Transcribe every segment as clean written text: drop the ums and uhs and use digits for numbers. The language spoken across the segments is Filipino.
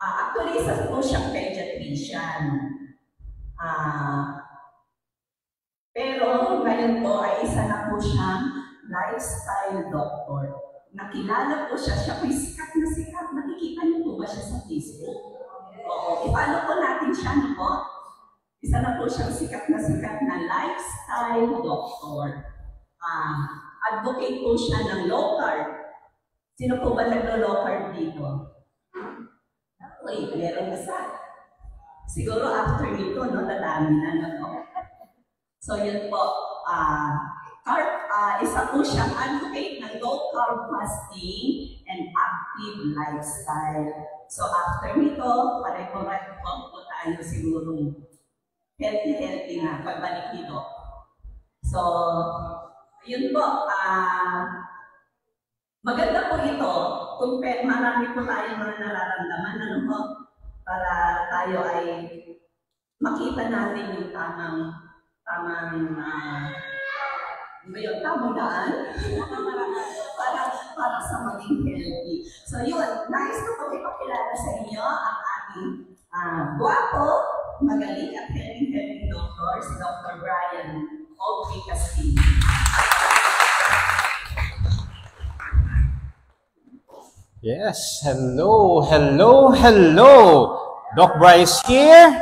Actually, isa po siyang pediatrician. Pero ngayon po ay isa na po siyang lifestyle doctor. Nakilala po siya po sikat na sikat. Nakikita niyo po ba siya sa Facebook? Oo. I-follow po natin siya, no po? Isa na po siyang sikat na lifestyle doctor. Advocate po siya ng low carb. Sino po ba naglo-low carb dito? Wait, meron isa. Siguro after nito, no, nadami na, no? So yun po, isa po siyang advocate ng low carb fasting and active lifestyle. So after nito, pareho-pareho po tayo siguro healthy na pagbalik nito. So, yun po, maganda po ito kung marami po tayo mga nararamdaman, ano po, para tayo ay makita natin yung tamang daan para sa maging healthy. So yun, nais ko po ipakilala sa inyo ang ating guwapo, magaling at healthy doctor, si Dr. Brian Audrey Castillo. Yes, hello. Doc Bryce here.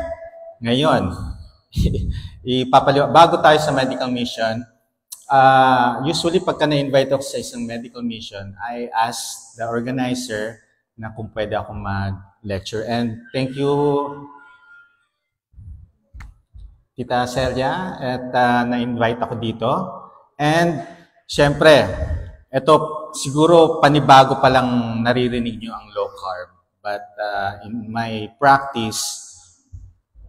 Ngayon, bago tayo sa medical mission, usually pagka na-invite ako sa isang medical mission, I ask the organizer na kung pwede ako mag-lecture. And thank you, Tita Celia, at na-invite ako dito. And syempre, ito siguro panibago pa lang naririnig nyo ang low carb. But in my practice,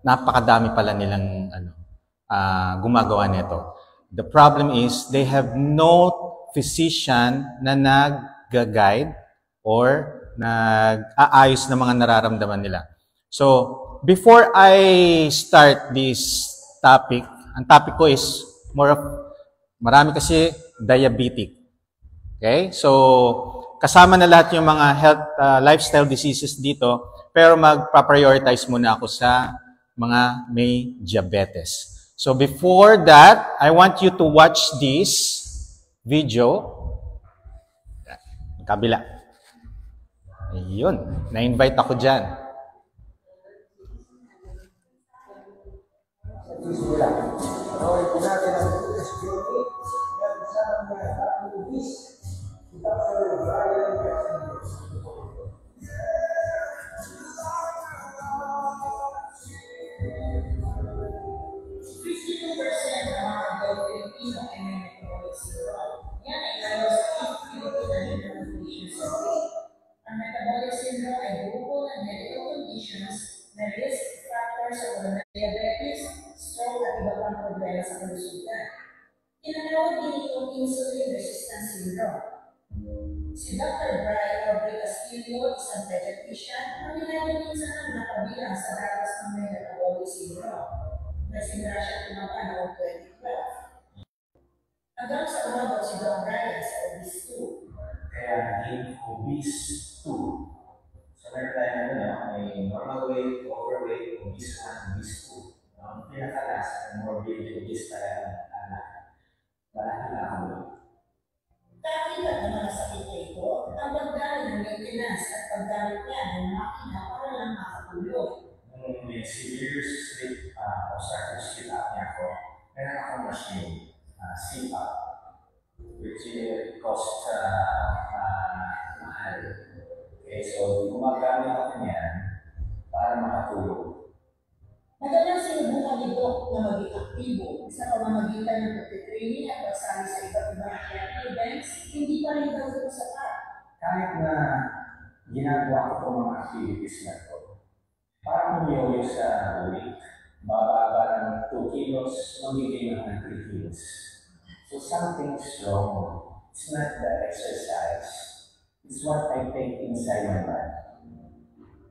napakadami pala nilang gumagawa nito. The problem is they have no physician na nag-guide or nag-aayos ng mga nararamdaman nila. So, before I start this topic, ang topic ko is marami kasi diabetic. Okay? So, kasama na lahat yung mga health, lifestyle diseases dito, pero magpa-prioritize muna ako sa mga may diabetes. So before that, I want you to watch this video. Kabila. Ayun. Na-invite ako dyan. Si Dr. Brian Audrey Castillo, isang pediatrician, ang minsan ang nakabilang sa daras ng may metabolic syndrome. Nasimula siya tumapa noong 2012. Hanggang sa umabot si Dr. Brian sa obese 2. Kaya naging obese 2. So meron tayo may normal weight, overweight, obese 1, obese 2. Ang pinakalas, ang morbidity obese tayo anak. Malaki na ako. Kakita naman sa sakit ito, ang pagdami ng maintenance at paggamit niya ng makina para lang makatulog. Nung may severe sleep, obstructive sleep apnea ko, meron akong machine, CPAP, which cost mahal. Okay, so gumagamit ako niyan para makatulog. Madalang sinubukan ni Doc na maging aktibo sa pamamagitan ng pagtitraining at pagsali sa iba't ibang athletic events, hindi pa rin daw ito sapat. Kahit na ginagawa ko itong mga activities na ito, parang umiyoyo sa weight, bababa ng 2 kilos, magiging ng 3 kilos. So something's wrong. It's not the exercise. It's what I take inside my body.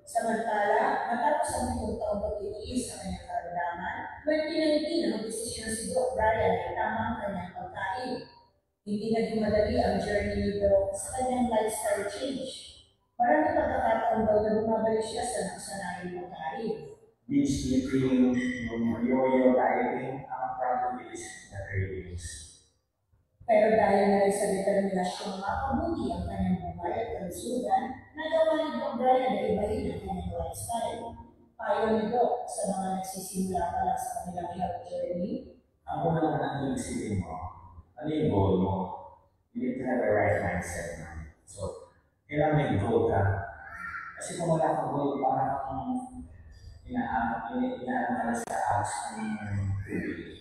Samantala, matapos ang pitong taong pagtitiis sa kanyang karamdaman, 2019 ang magdesisyon si Doc Brian ay tamang kanyang pagkain. Hindi naging madali ang journey ni Doc sa kanyang lifestyle change. Maraming pagkakataon daw na bumabalik siya sa nakasanayan ng kain. Binge eating, yung yo-yo dieting, ang problem is the cravings. Pero dahil na rin sa determinasyong makabuti ang kanyang buhay at kalusugan, nagawa ni Doc Brian na ibahin ang kanyang lifestyle. Payo ni Doc sa mga nagsisimula pa lang sa kanilang health journey. Ang unang ang isipin mo, ano yung goal mo? You need to have a right mindset na. So, kailangan may goal ka. Kasi kung wala kang goal, parang inaaman ka na sa apps ng tubig.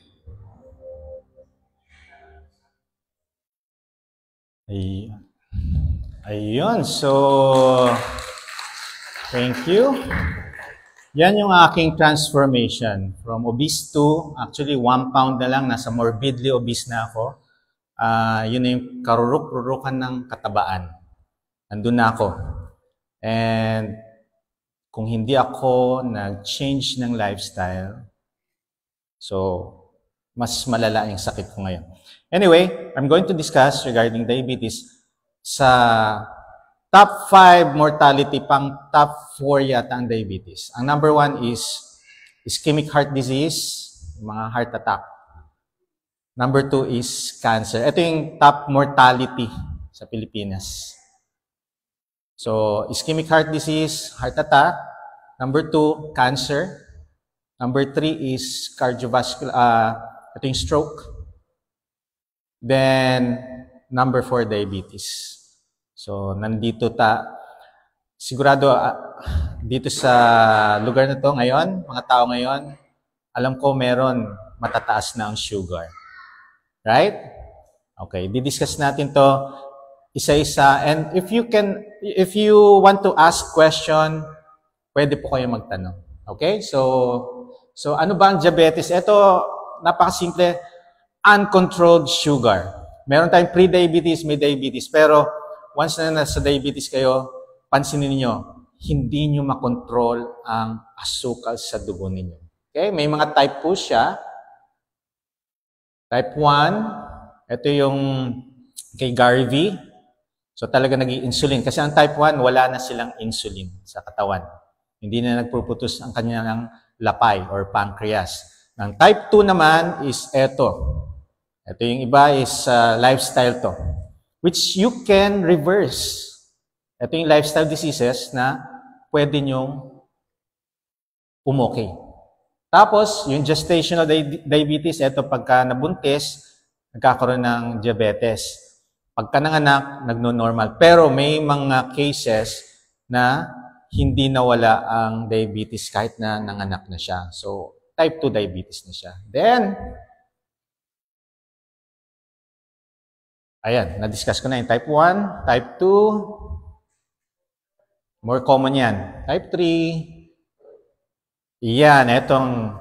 Ayun. So, thank you. Yan yung aking transformation. From obese to, actually 1 pound na lang, nasa morbidly obese na ako. Yun na yung karuruk-rurukan ng katabaan. Andun na ako. And kung hindi ako nag-change ng lifestyle, so mas malala yung sakit ko ngayon. Anyway, I'm going to discuss regarding diabetes sa top 5 mortality, pang top 4 yata ang diabetes. Ang number 1 is ischemic heart disease, mga heart attack. Number 2 is cancer. Ito yung top mortality sa Pilipinas. So, ischemic heart disease, heart attack. Number 2, cancer. Number 3 is cardiovascular, ito yung stroke. Then, number 4, diabetes. So, nandito sigurado dito sa lugar na to ngayon, mga tao ngayon, alam ko meron matataas na ang sugar. Right? Okay, didiscuss natin to isa-isa. And if you want to ask question, pwede po kayo magtanong. Okay? So ano ba ang diabetes? Ito, napakasimple, uncontrolled sugar. Meron tayong pre-diabetes, may diabetes. Pero once na nasa diabetes kayo, pansinin niyo, hindi niyo makontrol ang asukal sa dugo ninyo. Okay? May mga type po siya. Type 1, ito yung kay Gary V. So talaga nag-i-insulin. Kasi ang type 1, wala na silang insulin sa katawan. Hindi na nagpuputos ang kanyang lapay or pancreas. Ang type 2 naman is ito. Ito yung iba is lifestyle to. Which you can reverse. Ito yung lifestyle diseases na pwede nyong umokay. Tapos, yung gestational diabetes, ito pagka nabuntis, nagkakaroon ng diabetes. Pagka nanganak, nagno-normal. Pero may mga cases na hindi nawala ang diabetes kahit na nanganak na siya. So, type 2 diabetes na siya. Then, ayan, na-discuss ko na yung type 1, type 2, more common yan. Type 3, yan, etong,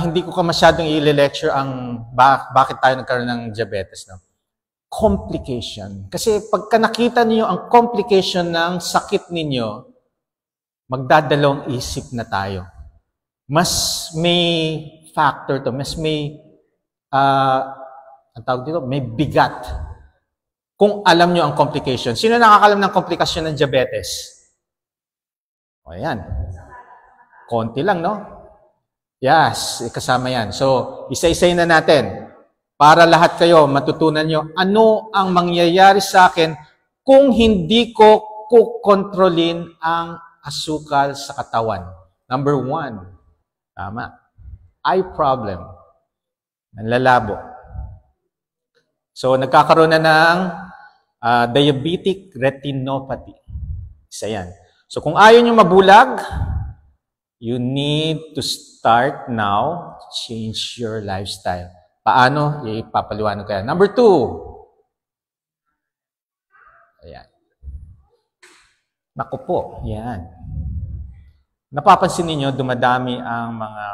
hindi ko masyadong i-lecture ang bakit tayo nagkaroon ng diabetes. No? Complication. Kasi pagka nakita niyo ang complication ng sakit ninyo, magdadalawang isip na tayo. Mas may factor to, mas may, ang tawag dito, may bigat. Kung alam niyo ang complication. Sino nakakalam ng komplikasyon ng diabetes? O yan. Konti lang, no? Yes, kasama yan. So, isa-isay na natin. Para lahat kayo matutunan nyo ano ang mangyayari sa akin kung hindi ko kukontrolin ang asukal sa katawan. Number 1, tama, eye problem. Nanlalabo. So, nagkakaroon na ng diabetic retinopathy. Isa yan. So, kung ayaw nyo mabulag, you need to start now, change your lifestyle. Paano? Ipapaliwanag ko yan. Number 2. Ayan. Naku po. Yan. Napapansin niyo dumadami ang mga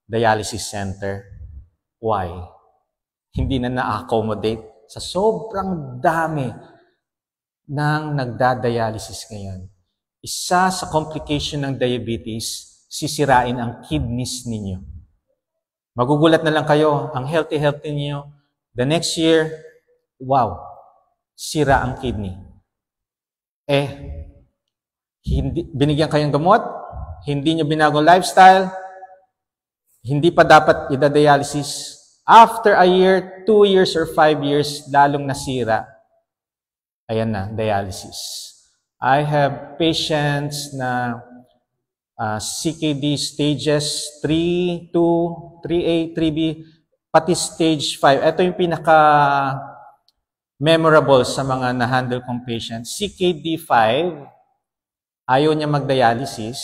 dialysis center. Why? Hindi na na-accommodate sa sobrang dami ng nagda-dialysis ngayon. Isa sa complication ng diabetes, sisirain ang kidneys ninyo. Magugulat na lang kayo, ang healthy niyo. The next year, wow, sira ang kidney. binigyan kayong gamot, hindi nyo binago lifestyle, hindi pa dapat ida-dialysis. After a year, 2 years, or 5 years, lalong nasira. Ayan na, dialysis. I have patients na CKD stages 3, 2, 3A, 3B, pati stage 5. Ito yung pinaka-memorable sa mga na-handle kong patients. CKD 5, ayaw niya mag-dialysis.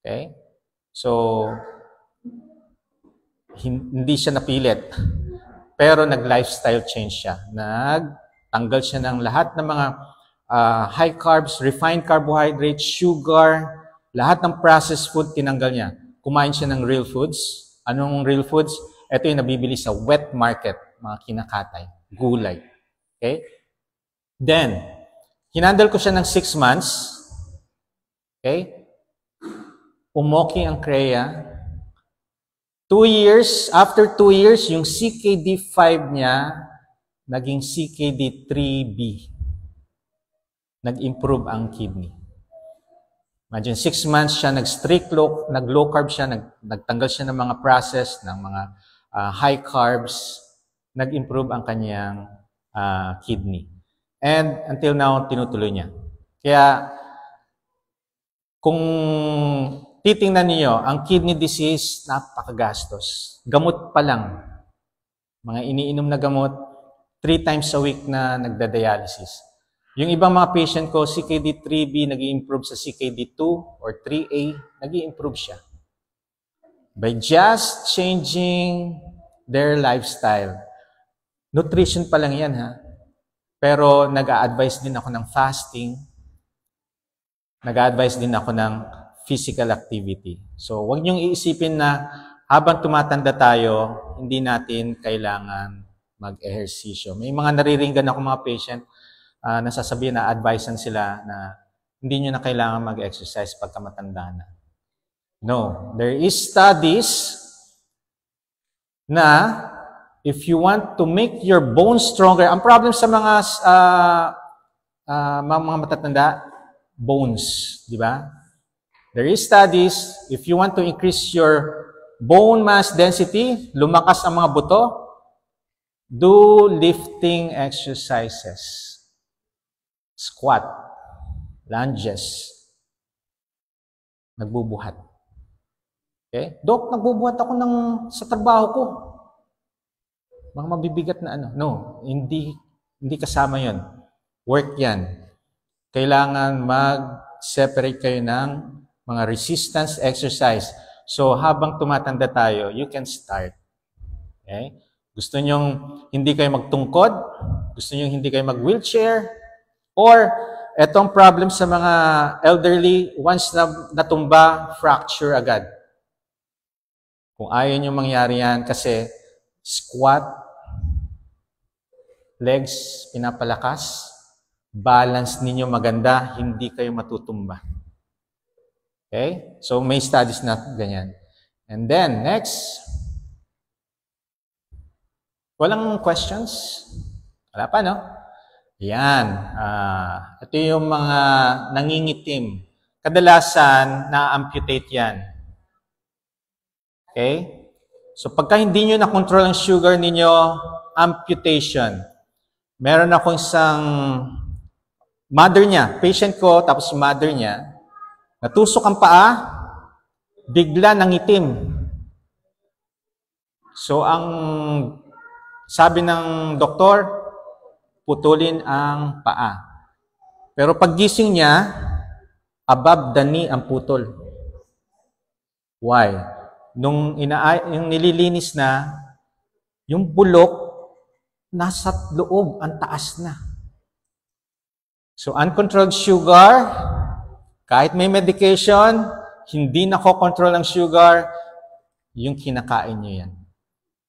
Okay? So, hindi siya napilit. Pero nag-lifestyle change siya. Nagtanggal siya ng lahat ng mga high carbs, refined carbohydrates, sugar, lahat ng processed food tinanggal niya. Kumain siya ng real foods. Anong real foods? Ito yung nabibili sa wet market, mga kinakatay, gulay. Okay? Then, hinandle ko siya ng 6 months. Okay? Umoki ang kreya. 2 years, after 2 years, yung CKD5 niya, naging CKD3B. Nag-improve ang kidney. Imagine, 6 months siya, nag-low carb siya, nagtanggal siya ng mga process, ng mga high carbs, nag-improve ang kanyang kidney. And until now, tinutuloy niya. Kaya, kung titingnan niyo, ang kidney disease, napakagastos. Gamot pa lang. Mga iniinom na gamot, 3 times a week na nagda-dialysis. Yung ibang mga patient ko, CKD3B, nag-i-improve sa CKD2 or 3A, nag-i-improve siya. By just changing their lifestyle. Nutrition pa lang yan, ha? Pero nag-a-advise din ako ng fasting. Nag-a-advise din ako ng physical activity. So, huwag niyong iisipin na habang tumatanda tayo, hindi natin kailangan mag-ehersisyo. May mga nariringgan ako mga patient, nasasabihin na advisean sila na hindi nyo na kailangan mag-exercise pagka matanda na. No. There is studies na if you want to make your bones stronger, ang problem sa mga matatanda, bones, di ba? There is studies, if you want to increase your bone mass density, lumakas ang mga buto, do lifting exercises. Squat, lunges, nagbubuhat. Okay? Dok, nagbubuhat ako sa trabaho ko. Mga mabibigat na ano. No, hindi kasama yon. Work yan. Kailangan mag-separate kayo ng mga resistance exercise. So, habang tumatanda tayo, you can start. Okay? Gusto nyong hindi kayo magtungkod? Gusto nyong hindi kayo mag-wheelchair? Or, etong problem sa mga elderly, once na natumba, fracture agad. Kung ayaw nyo mangyari yan, kasi squat, legs, pinapalakas, balance ninyo maganda, hindi kayo matutumba. Okay? So, may studies na ganyan. And then, next. Walang questions? Wala pa, no? Yan. Ito yung mga nangingitim. Kadalasan, na-amputate yan. Okay? So, pagka hindi nyo na-control ang sugar ninyo, amputation. Meron akong isang mother niya, patient ko, tapos yung mother niya, natusok ang paa, bigla nangitim. So, ang sabi ng doktor, putulin ang paa. Pero paggising niya, above the knee ang putol. Why? Nung nililinis na, yung bulok, nasa loob, ang taas na. So, uncontrolled sugar, kahit may medication, hindi nakokontrol ang sugar, yung kinakain nyo yan.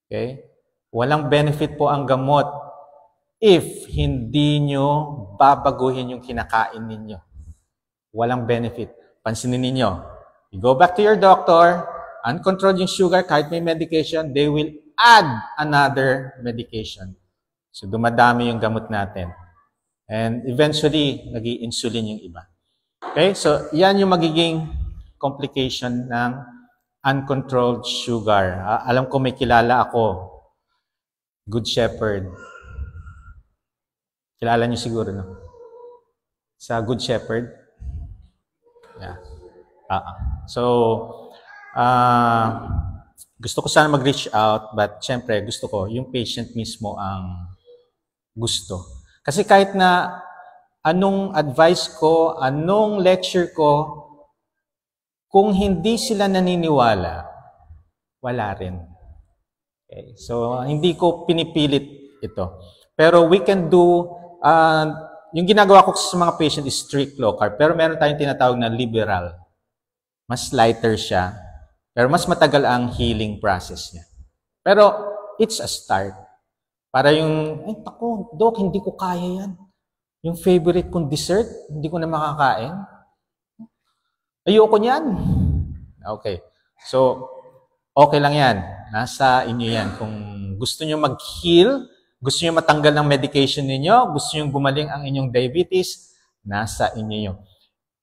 Okay? Walang benefit po ang gamot if hindi nyo babaguhin yung kinakain ninyo. Walang benefit. Pansinin ninyo. You go back to your doctor, uncontrolled yung sugar, kahit may medication, they will add another medication. So, dumadami yung gamot natin. And eventually, nag-i-insulin yung iba. Okay? So, yan yung magiging complication ng uncontrolled sugar. Alam ko may kilala ako. Good Shepherd. Kilala niyo siguro, no? Sa Good Shepherd. Yeah. So, gusto ko sana mag-reach out, but syempre, gusto ko, yung patient mismo ang gusto. Kasi kahit na anong advice ko, anong lecture ko, kung hindi sila naniniwala, wala rin. Okay? So, hindi ko pinipilit ito. Pero we can do, yung ginagawa ko sa mga patient is strict low carb, pero meron tayong tinatawag na liberal. Mas lighter siya, pero mas matagal ang healing process niya. Pero, it's a start. Para yung, ay, tako, Doc, hindi ko kaya yan. Yung favorite kong dessert, hindi ko na makakain. Ayoko niyan. Okay. So, okay lang yan. Nasa inyo yan. Kung gusto nyo mag-heal, gusto nyo matanggal ng medication ninyo, gusto nyo gumaling ang inyong diabetes, nasa inyo yun.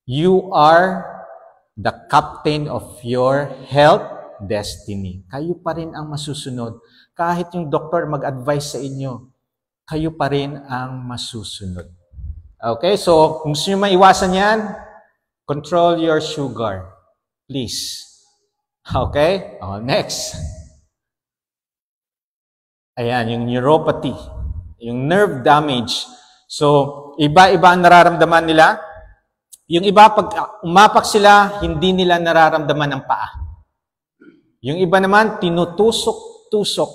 You are the captain of your health destiny. Kayo pa rin ang masusunod. Kahit yung doktor mag-advise sa inyo, kayo pa rin ang masusunod. Okay, so kung gusto nyo maiwasan yan, control your sugar. Please. Okay? Next. Ayan, yung neuropathy. Yung nerve damage. So, iba-iba ang nararamdaman nila. Yung iba, pag umapak sila, hindi nila nararamdaman ang paa. Yung iba naman, tinutusok-tusok.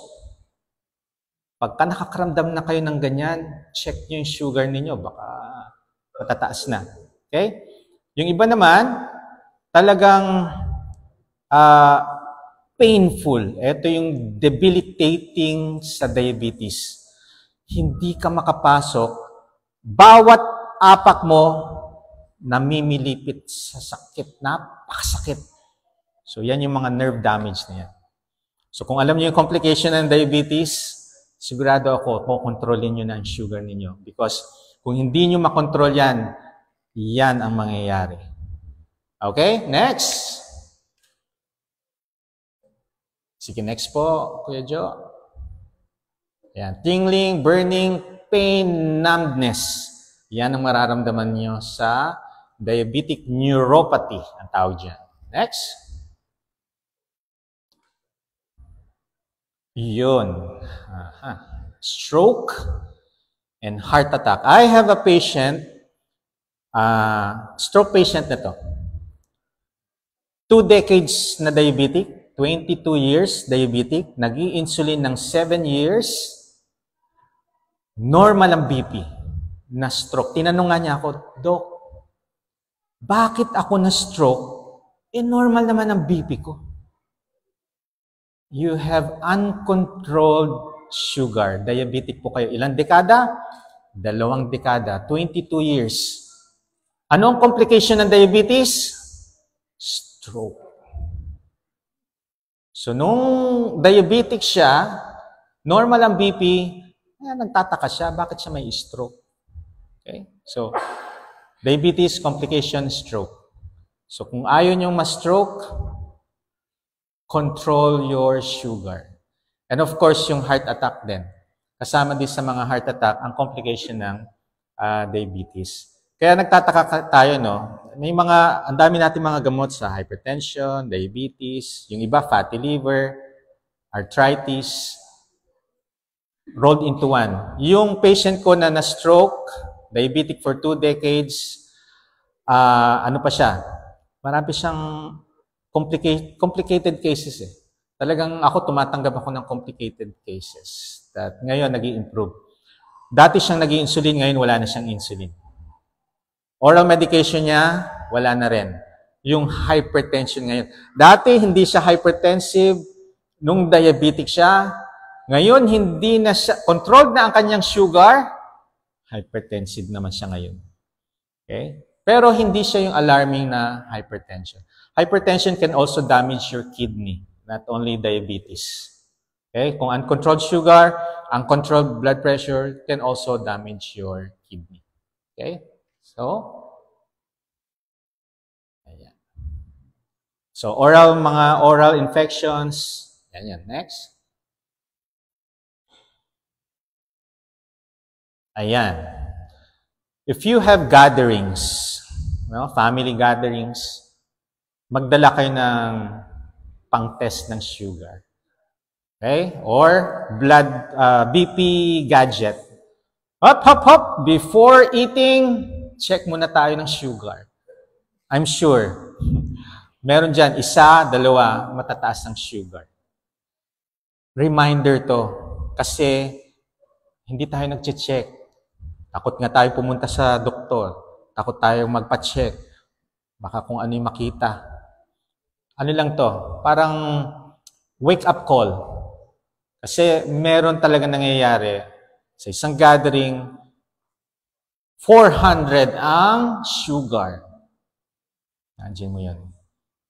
Pagka nakakaramdam na kayo ng ganyan, check nyo yung sugar ninyo. Baka matataas na. Okay? Yung iba naman, talagang painful. Ito yung debilitating sa diabetes. Hindi ka makapasok. Bawat apak mo, namimilipit sa sakit. Napakasakit. So, yan yung mga nerve damage na yan. So, kung alam niyo yung complication ng diabetes, sigurado ako, kukontrolin niyo na ang sugar ninyo. Because kung hindi niyo makontrol yan, yan ang mangyayari. Okay? Next. Sige, next po, Kuya Joe. Yan. Tingling, burning, pain, numbness. Yan ang mararamdaman niyo sa diabetic neuropathy, ang tawag dyan. Next. Yun. Stroke and heart attack. I have a patient, stroke patient na to. 2 decades na diabetic, 22 years diabetic, nag-i-insulin ng 7 years, normal ang BP, na stroke. Tinanong nga niya ako, Doc, bakit ako na stroke? Normal naman ang BP ko. You have uncontrolled sugar. Diabetic po kayo. Ilang dekada? 2 dekada. 22 years. Anong complication ng diabetes? Stroke. So, nung diabetic siya, normal ang BP, nagtataka siya, bakit siya may stroke? Okay? So, diabetes, complication, stroke. So, kung ayaw niyong ma-stroke, control your sugar. And of course, yung heart attack din. Kasama din sa mga heart attack, ang complication ng diabetes. Kaya nagtataka tayo, no? Ang dami natin mga gamot sa hypertension, diabetes, yung iba fatty liver, arthritis, rolled into one. Yung patient ko na na-stroke, diabetic for 2 decades, ano pa siya? Marami siyang complicated cases eh. Talagang ako, tumatanggap ako ng complicated cases that ngayon nag-i-improve. Dati siyang nag-i-insulin, ngayon wala na siyang insulin. Oral medication niya, wala na rin. Yung hypertension ngayon. Dati hindi siya hypertensive, nung diabetic siya. Ngayon hindi na siya, controlled na ang kanyang sugar, hypertensive naman siya ngayon. Okay? Pero hindi siya yung alarming na hypertension. Hypertension can also damage your kidney, not only diabetes. Okay? Kung uncontrolled sugar, uncontrolled blood pressure can also damage your kidney. Okay? So, So, mga oral infections. Yan. Next. Ayan. If you have gatherings, family gatherings, magdala kayo ng pang-test ng sugar. Okay? Or BP gadget. Hop! Before eating, check muna tayo ng sugar. I'm sure, meron dyan, 1, 2, matataas ng sugar. Reminder to, kasi hindi tayo nag-check. Takot nga tayo pumunta sa doktor. Takot tayo magpa-check. Baka kung ano yung makita. Ano lang to? Parang wake-up call. Kasi meron talaga nangyayari sa isang gathering, 400 ang sugar. Nandiyan mo yun.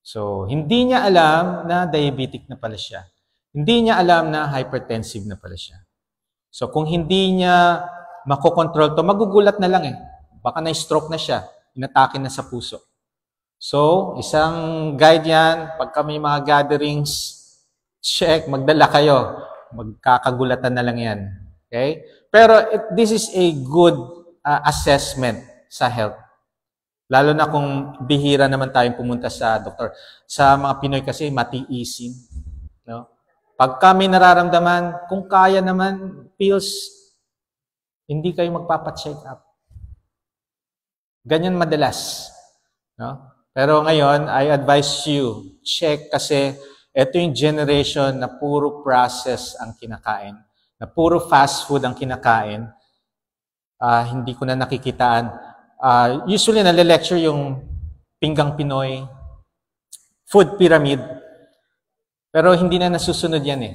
So, hindi niya alam na diabetic na pala siya. Hindi niya alam na hypertensive na pala siya. So, kung hindi niya makokontrol to, magugulat na lang eh. Baka na-stroke na siya. Inatake na sa puso. So, isang guide yan. Pagka may mga gatherings, check, magdala kayo. Magkakagulatan na lang yan. Okay? Pero this is a good assessment sa health. Lalo na kung bihira naman tayong pumunta sa doktor. Sa mga Pinoy kasi, matiisin. No? Pag kami nararamdaman, kung kaya naman, pills, hindi kayo magpapacheck up. Ganyan madalas. No? Pero ngayon, I advise you, check kasi ito yung generation na puro process ang kinakain. Na puro fast food ang kinakain. Hindi ko na nakikitaan. Usually, nale-lecture yung Pinggang Pinoy, food pyramid. Pero hindi na nasusunod yan eh.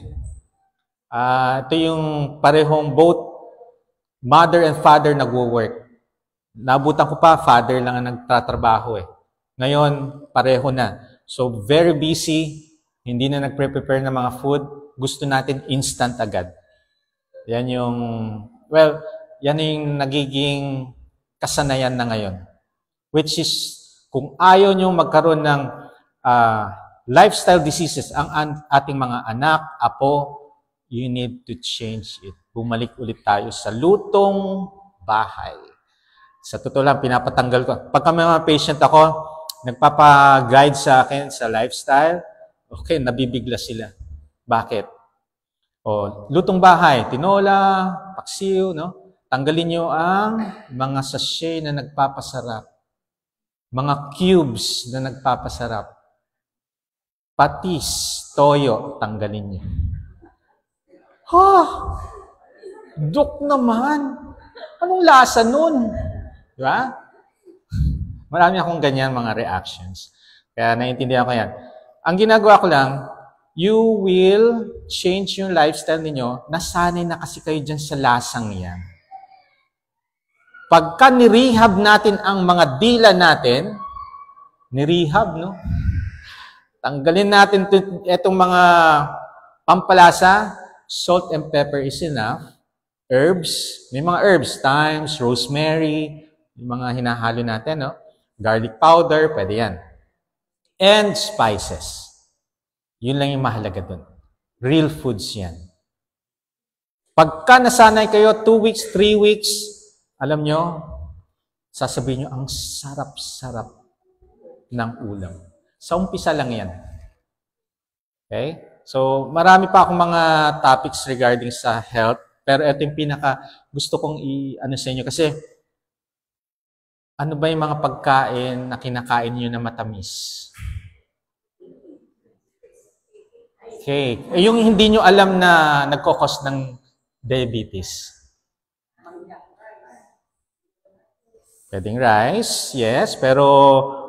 Ito yung parehong both mother and father nagwo-work. Nabutan ko pa, father lang ang nagtatrabaho eh. Ngayon, pareho na. So, very busy. Hindi na nagpre-prepare ng mga food. Gusto natin instant agad. Yan yung, yan yung nagiging kasanayan na ngayon. Which is, kung ayaw nyo magkaroon ng lifestyle diseases, ang ating mga anak, apo, you need to change it. Bumalik ulit tayo sa lutong bahay. Sa totoo lang, pinapatanggal ko. Pagka may mga patient ako, nagpapa-guide sa akin sa lifestyle, okay, nabibigla sila. Bakit? Lutong bahay, tinola, paksiw, no? Tanggalin nyo ang mga sachet na nagpapasarap. Mga cubes na nagpapasarap. Patis, toyo, tanggalin nyo. Dok naman. Anong lasa nun? Diba? Marami akong ganyan mga reactions. Kaya naiintindihan ko yan. Ang ginagawa ko lang, you will change yung lifestyle ninyo. Nasanay na kasi kayo dyan sa lasang yan. Pagka nirehab natin ang mga dila natin, nirehab, no? Tanggalin natin itong mga pampalasa, salt and pepper is enough. Herbs, may mga herbs, thyme, rosemary, yung mga hinahalo natin, no? Garlic powder, pwede yan. And spices. Yun lang yung mahalaga dun. Real foods yan. Pagka nasanay kayo, 2 weeks, 3 weeks, alam nyo, sasabihin nyo, ang sarap-sarap ng ulam. Sa umpisa lang yan. Okay? So, marami pa akong mga topics regarding sa health, pero ito yung pinaka gusto kong i-ano sa inyo. Kasi, ano ba yung mga pagkain na kinakain nyo na matamis? Okay. Yung hindi nyo alam na nagkakos ng diabetes. Pwedeng rice, yes. Pero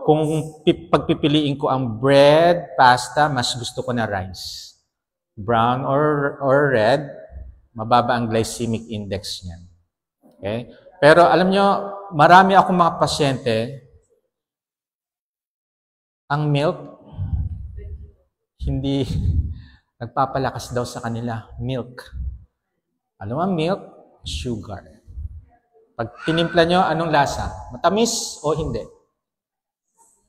kung pagpipiliin ko ang bread, pasta, mas gusto ko na rice. Brown or red, mababa ang glycemic index niyan. Okay? Pero alam nyo, marami akong mga pasyente, ang milk, hindi nagpapalakas daw sa kanila. Milk. Alam mo, milk, sugar. Pag tinimpla nyo, anong lasa? Matamis o hindi?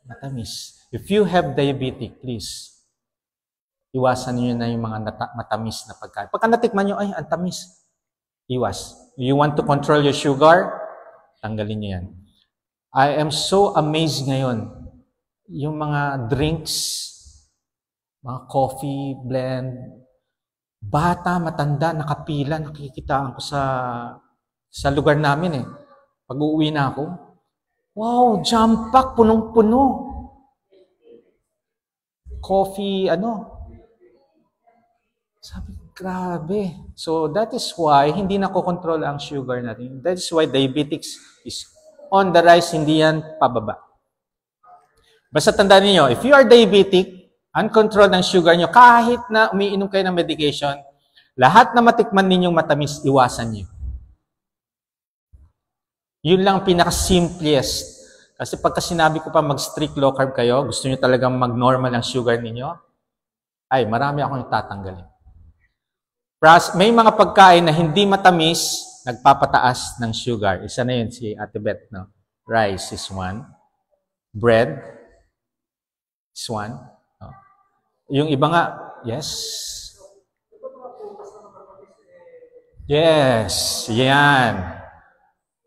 Matamis. If you have diabetic, please, iwasan niyo na yung mga matamis na pagkain. Pagka natikman niyo, ay, ang tamis. Iwas. You want to control your sugar? Tanggalin niyo yan. I am so amazed ngayon. Yung mga drinks, mga coffee, blend, bata, matanda, nakapila, nakikitaan ko sa lugar namin eh. Pag uuwi na ako, wow, jam pack, punong-puno. Coffee, sabi ko, grabe. So that is why hindi nakokontrol ang sugar natin. That is why diabetics is on the rise, hindi yan pababa. Basta tandaan niyo, if you are diabetic, uncontrolled ang sugar niyo, kahit na umiinom kayo ng medication, lahat na matikman ninyong matamis, iwasan niyo. Yun lang pinaka-simplest. Kasi pagka sinabi ko pa mag-strict low carb kayo, gusto niyo talagang mag-normal ang sugar ninyo, ay marami akong tatanggalin. May mga pagkain na hindi matamis, nagpapataas ng sugar. Isa na yun si Ate Beth, no? Rice is one. Bread is one. No? Yung iba nga, yes. Yes, yan.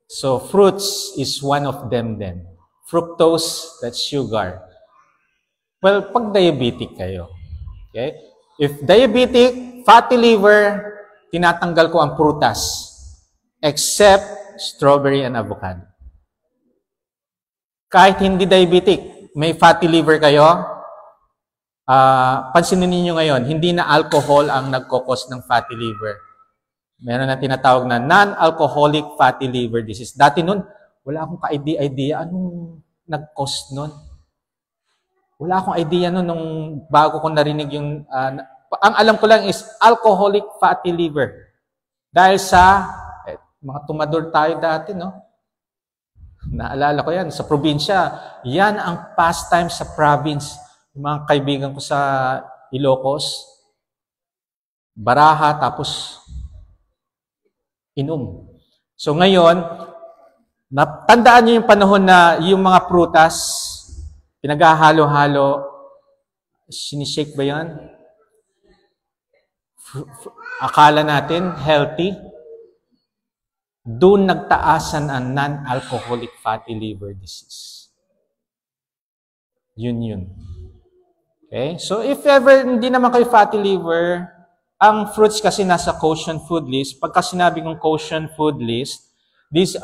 So, fruits is one of them then. Fructose, that's sugar. Well, pag diabetic kayo, okay? If diabetic, fatty liver, tinatanggal ko ang prutas, except strawberry and avocado. Kahit hindi diabetic, may fatty liver kayo, pansinin niyo ngayon, hindi na alcohol ang nagkokos ng fatty liver. Meron na tinatawag na non-alcoholic fatty liver disease. Dati nun, wala akong ka-idea anong nag-cause nun. Wala akong idea nun nung bago ko narinig yung, ang alam ko lang is alcoholic fatty liver. Dahil sa, mga tumador tayo dati, no? Naalala ko yan, sa probinsya, yan ang pastime sa province. Yung mga kaibigan ko sa Ilocos, baraha, tapos inom. So ngayon, tandaan niyo yung panahon na yung mga prutas, pinaghahalo-halo, sinishake ba yan? Akala natin healthy. Doon nagtaasan ang non-alcoholic fatty liver disease. Yun. Okay? So if ever hindi naman kayo fatty liver, ang fruits kasi nasa kosher food list. Pagka sinabi kong kosher food list, these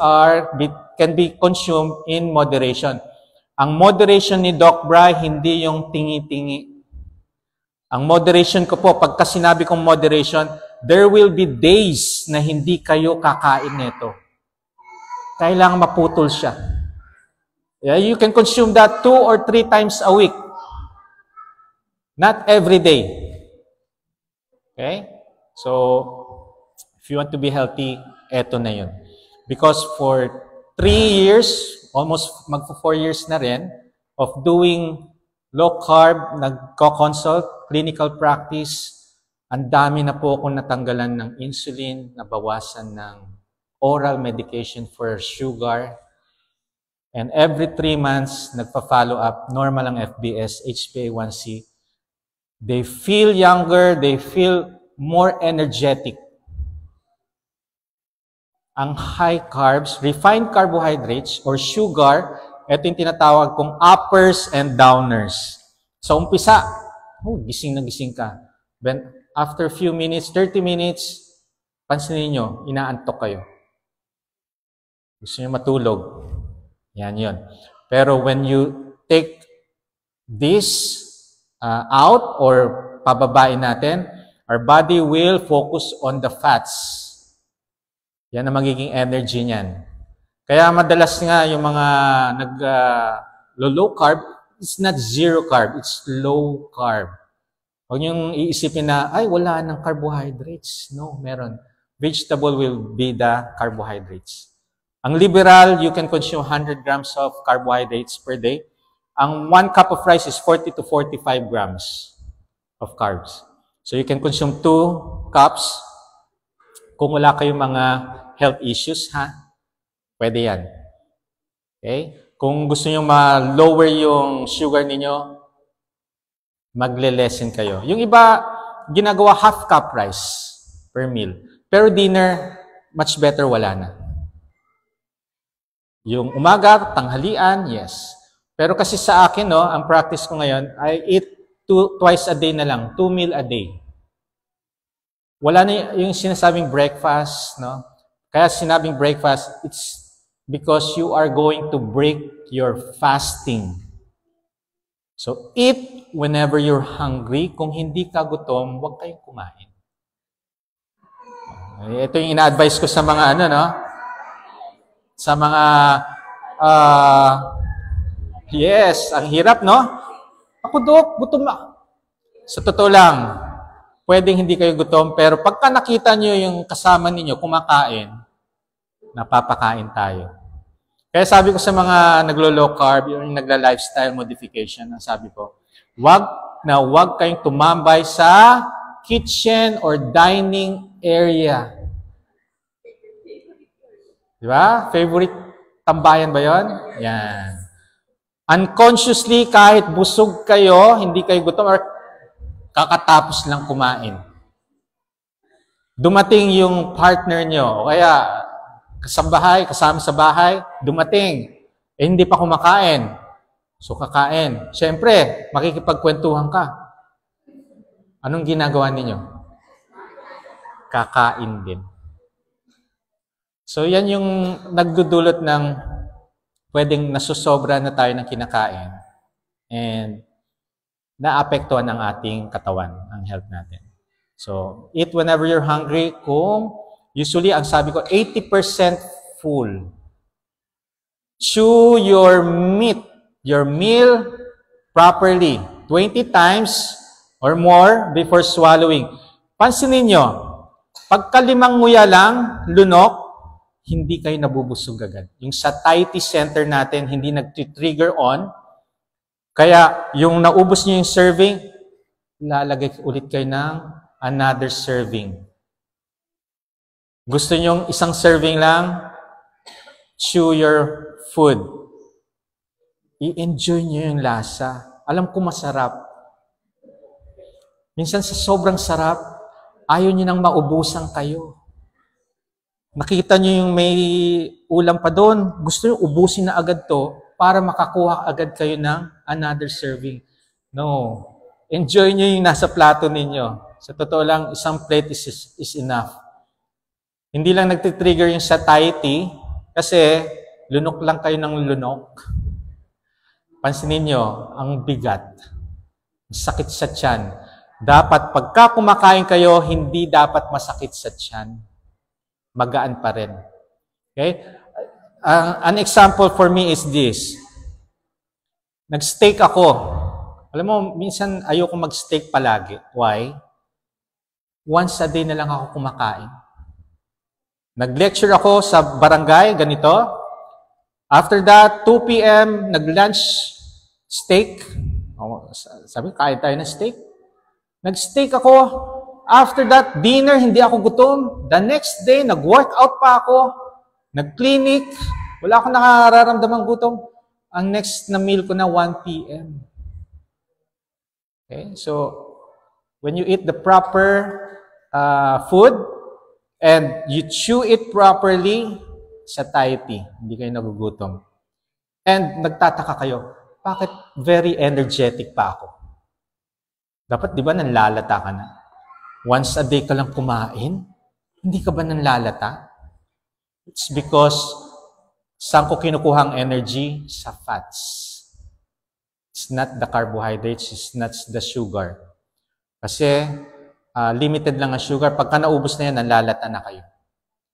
can be consumed in moderation. Ang moderation ni Doc Bry, hindi yung tingi-tingi. Ang moderation ko po, pagka sinabi kong moderation, there will be days na hindi kayo kakain nito. Kailangan maputol siya. Yeah, you can consume that 2 or 3 times a week. Not every day. Okay? So, if you want to be healthy, eto na yun. Because for 3 years, almost magpo 4 years na rin, of doing low carb, nagko-consult, clinical practice, ang dami na po akong natanggalan ng insulin, nabawasan ng oral medication for sugar, and every 3 months, nagpa-follow up, normal ang FBS, HbA1c. They feel younger, they feel more energetic. Ang high carbs, refined carbohydrates, or sugar, ito yung tinatawag kong uppers and downers. Sa umpisa, gising na gising ka. Then, after few minutes, 30 minutes, pansinin nyo, inaantok kayo. Gusto nyo matulog. Yan yun. Pero when you take this out or pababain natin, our body will focus on the fats. Yan ang magiging energy niyan. Kaya madalas nga yung mga low carb, it's not zero carb, it's low carb. Huwag niyong iisipin na, ay, wala ng carbohydrates. No, meron. Vegetable will be the carbohydrates. Ang liberal, you can consume 100 grams of carbohydrates per day. Ang 1 cup of rice is 40 to 45 grams of carbs. So you can consume 2 cups. Kung wala kayong mga health issues, pwede yan. Okay? Kung gusto nyo ma-lower yung sugar ninyo, magle-lessen kayo. Yung iba, ginagawa half cup rice per meal. Pero dinner, much better wala na. Yung umaga, tanghalian, yes. Pero kasi sa akin, no, ang practice ko ngayon, I eat twice a day na lang, 2 meal a day. Wala na yung sinasabing breakfast, no? Kaya sinabing breakfast, it's because you are going to break your fasting. So, eat whenever you're hungry. Kung hindi ka gutom, huwag kayong kumain. Ito yung ina-advise ko sa mga ano, no? Sa mga, yes, ang hirap, no? Ako, Dok, gutom na. Sa totoo lang, pwedeng hindi kayo gutom, pero pagka nakita nyo yung kasama ninyo kumakain, napapakain tayo. Kaya sabi ko sa mga naglo-low carb, yung nagla-lifestyle modification, sabi ko, wag kayong tumambay sa kitchen or dining area. Di ba? Favorite tambayan ba yon? Yan. Unconsciously, kahit busog kayo, hindi kayo gutom, or kakatapos lang kumain. Dumating yung partner nyo, o kaya kasama sa bahay, dumating, hindi pa kumakain. So, kakain. Siyempre, makikipagkwentuhan ka. Anong ginagawa ninyo? Kakain din. So, yan yung nagdudulot ng pwedeng nasusobra na tayo ng kinakain and naapektuhan ang ating katawan, ang health natin. So, eat whenever you're hungry. Kung usually, ang sabi ko, 80% full. Chew your meal properly. 20 times or more before swallowing. Pansinin nyo, pagkalimang nguya lang, lunok, hindi kayo nabubusog agad. Yung satiety center natin, hindi nag-trigger on. Kaya, yung naubos nyo yung serving, lalagay ulit kayo ng another serving. Gusto nyo isang serving lang, chew your food. I-enjoy nyo yung lasa. Alam ko masarap. Minsan sa sobrang sarap, ayaw nyo nang maubusan kayo. Nakita nyo yung may ulam pa doon, gusto nyo ubusin na agad to para makakuha agad kayo ng another serving. No. Enjoy nyo yung nasa plato ninyo. Sa totoo lang, isang plate is enough. Hindi lang nagtitrigger yung satiety kasi lunok lang kayo ng lunok. Pansinin nyo, ang bigat. Sakit sa tiyan. Dapat pagka kumakain kayo, hindi dapat masakit sa tiyan. Magaan pa rin. Okay? An example for me is this. Nag-steak ako. Alam mo, minsan ayoko mag-steak palagi. Why? Once a day na lang ako kumakain. Nag-lecture ako sa barangay, ganito. After that, 2 p.m., nag-lunch steak. Sabi, kain tayo ng steak. Nag-steak ako. After that, dinner, hindi ako gutom. The next day, nag-workout pa ako. Nag-clinic. Wala akong nakararamdamang gutom. Ang next na meal ko na 1 p.m. Okay? So, when you eat the proper food and you chew it properly, satiety, hindi kayo nagugutom. And nagtataka kayo, bakit very energetic pa ako? Dapat, di ba, nanlalata ka na? Once a day ka lang kumain? Hindi ka ba nanlalata? It's because saan ko kinukuha ang energy? Sa fats. It's not the carbohydrates, it's not the sugar. Kasi limited lang ang sugar. Pagka naubos na yan, nanlalata na kayo.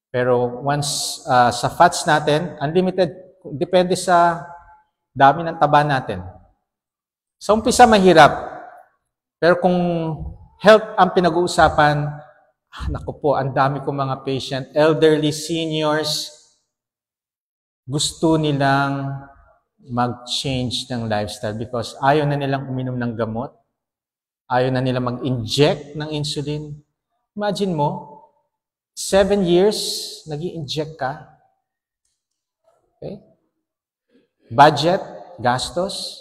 Pero once sa fats natin, unlimited, depende sa dami ng taba natin. Sa umpisa, mahirap. Pero kung health ang pinag-uusapan, naku po, ang dami kong mga patient, elderly, seniors, gusto nilang mag-change ng lifestyle because ayaw na nilang uminom ng gamot, ayaw na nilang mag-inject ng insulin. Imagine mo, 7 years, nag-i-inject ka. Okay? budget, gastos,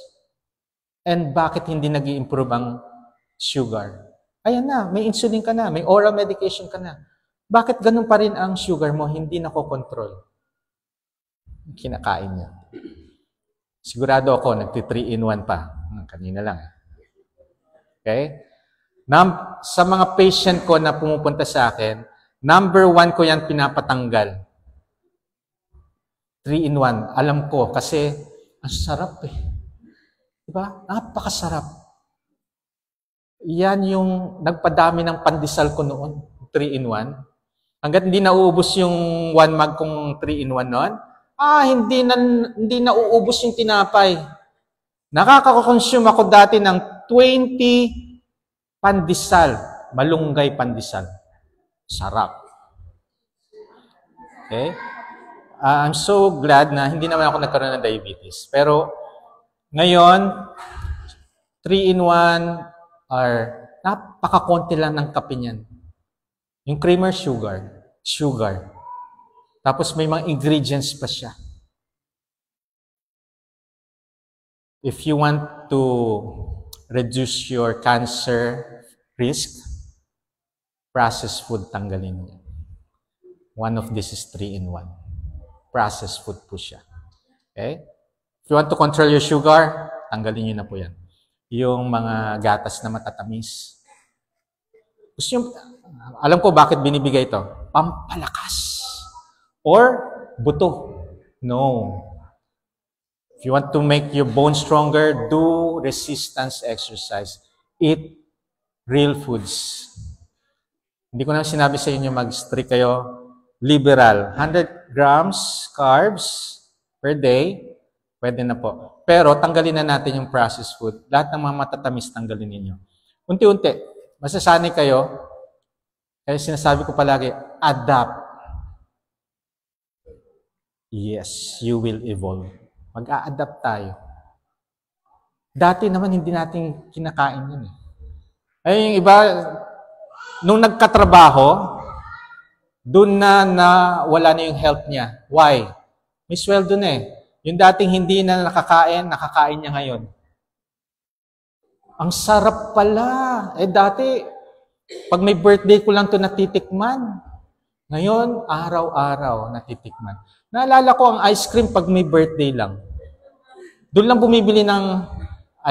and bakit hindi nag-i-improve ang sugar? Ayan na, may insulin ka na, may oral medication ka na. Bakit ganun pa rin ang sugar mo, hindi nakokontrol? Kinakain niya. Sigurado ako, nagti-3-in-1 pa. Kanina lang. Okay? Sa mga patient ko na pumupunta sa akin, number 1 ko yan pinapatanggal. 3-in-1. Alam ko kasi ang sarap eh. Diba? Napakasarap. Yan yung nagpadami ng pandesal ko noon. 3-in-1. Hanggat hindi nauubos yung 1 mag kong 3-in-1 noon, hindi nauubos yung tinapay. Nakaka-consume ako dati ng 20 pandesal. Malunggay pandesal. Sarap. Okay? I'm so glad na hindi naman ako nagkaroon ng diabetes. Pero ngayon, 3-in-1 napakakonti lang ng kape niyan. Yung creamer sugar. Tapos may mga ingredients pa siya. If you want to reduce your cancer risk, processed food tanggalin niyo. One of this is 3-in-1. Processed food po siya. Okay? If you want to control your sugar, tanggalin niyo na po yan. Yung mga gatas na matatamis. Gusto nyo, alam ko bakit binibigay ito. Pampalakas. Or buto. No. If you want to make your bones stronger, do resistance exercise. Eat real foods. Hindi ko na sinabi sa inyo mag-strict kayo. Liberal. 100 grams carbs per day. Pwede na po. Pero tanggalin na natin yung processed food. Lahat ng mga matatamis tanggalin ninyo. Unti-unti. Masasanay kayo. Kaya sinasabi ko palagi, adapt. Yes, you will evolve. Mag-a-adapt tayo. Dati naman hindi natin kinakain yun eh. Ay, yung iba, nung nagkatrabaho, doon na wala na yung health niya. Why? May sweldo na eh. Yung dating hindi na nakakain niya ngayon. Ang sarap pala. Eh dati, pag may birthday ko lang to natitikman. Ngayon, araw-araw natitikman. Naalala ko ang ice cream pag may birthday lang. Doon lang bumibili ng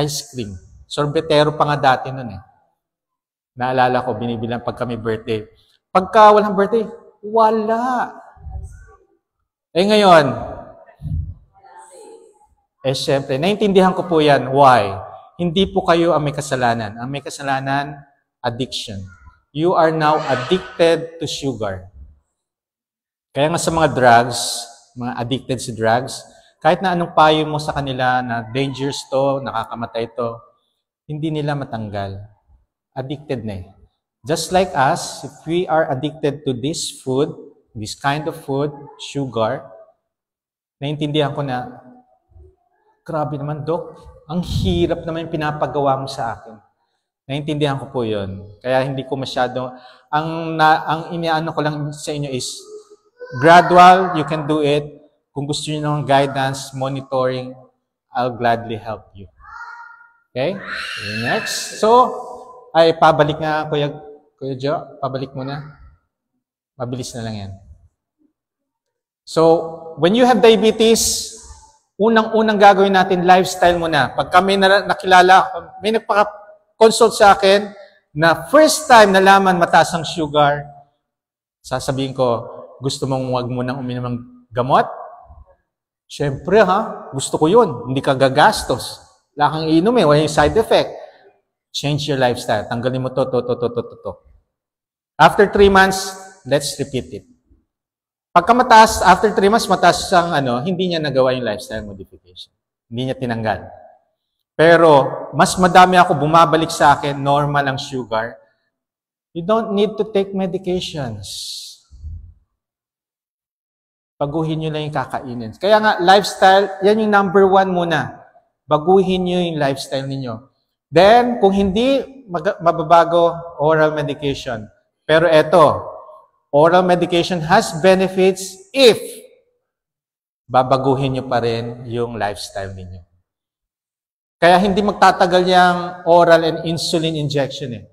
ice cream. Sorbetero pa nga dati nun eh. Naalala ko, binibilang pag kami birthday. Pagka walang birthday, wala. Eh ngayon, syempre, naintindihan ko po yan. Why? Hindi po kayo ang may kasalanan. Ang may kasalanan, addiction. You are now addicted to sugar. Kaya nga sa mga drugs, mga addicted sa drugs, kahit na anong payo mo sa kanila na dangerous to, nakakamatay to, hindi nila matanggal. Addicted na eh. Just like us, if we are addicted to this food, this kind of food, sugar, naintindihan ko na, grabe naman, Dok, ang hirap naman yung pinapagawa mo sa akin. Naintindihan ko po yun. Kaya hindi ko masyado, ang iniano ko lang sa inyo is, gradual, you can do it. Kung gusto niyo ng guidance, monitoring, I'll gladly help you. Okay? Next. So, pabalik nga, Kuya Jo. Pabalik mo na. Mabilis na lang yan. So, when you have diabetes, unang-unang gagawin natin, lifestyle mo na. Pag kami nakilala, may nagpa-consult sa akin na first time nalaman mataas ang sugar, sasabihin ko, gusto mong wag mo nang uminom ng gamot? Siyempre gusto ko yun. Hindi ka gagastos. Wala kang iinom wala yung side effect. Change your lifestyle. Tanggalin mo to. After 3 months, let's repeat it. Pagka mataas, after 3 months, mataas ang hindi niya nagawa yung lifestyle modification. Hindi niya tinanggal. Pero, mas madami ako bumabalik sa akin, normal ang sugar. You don't need to take medications. Baguhin nyo lang yung kakainin. Kaya nga, lifestyle, yan yung number 1 muna. Baguhin nyo yung lifestyle ninyo. Then, kung hindi mababago, oral medication. Pero eto, oral medication has benefits if babaguhin nyo pa rin yung lifestyle ninyo. Kaya hindi magtatagal yung oral and insulin injection eh.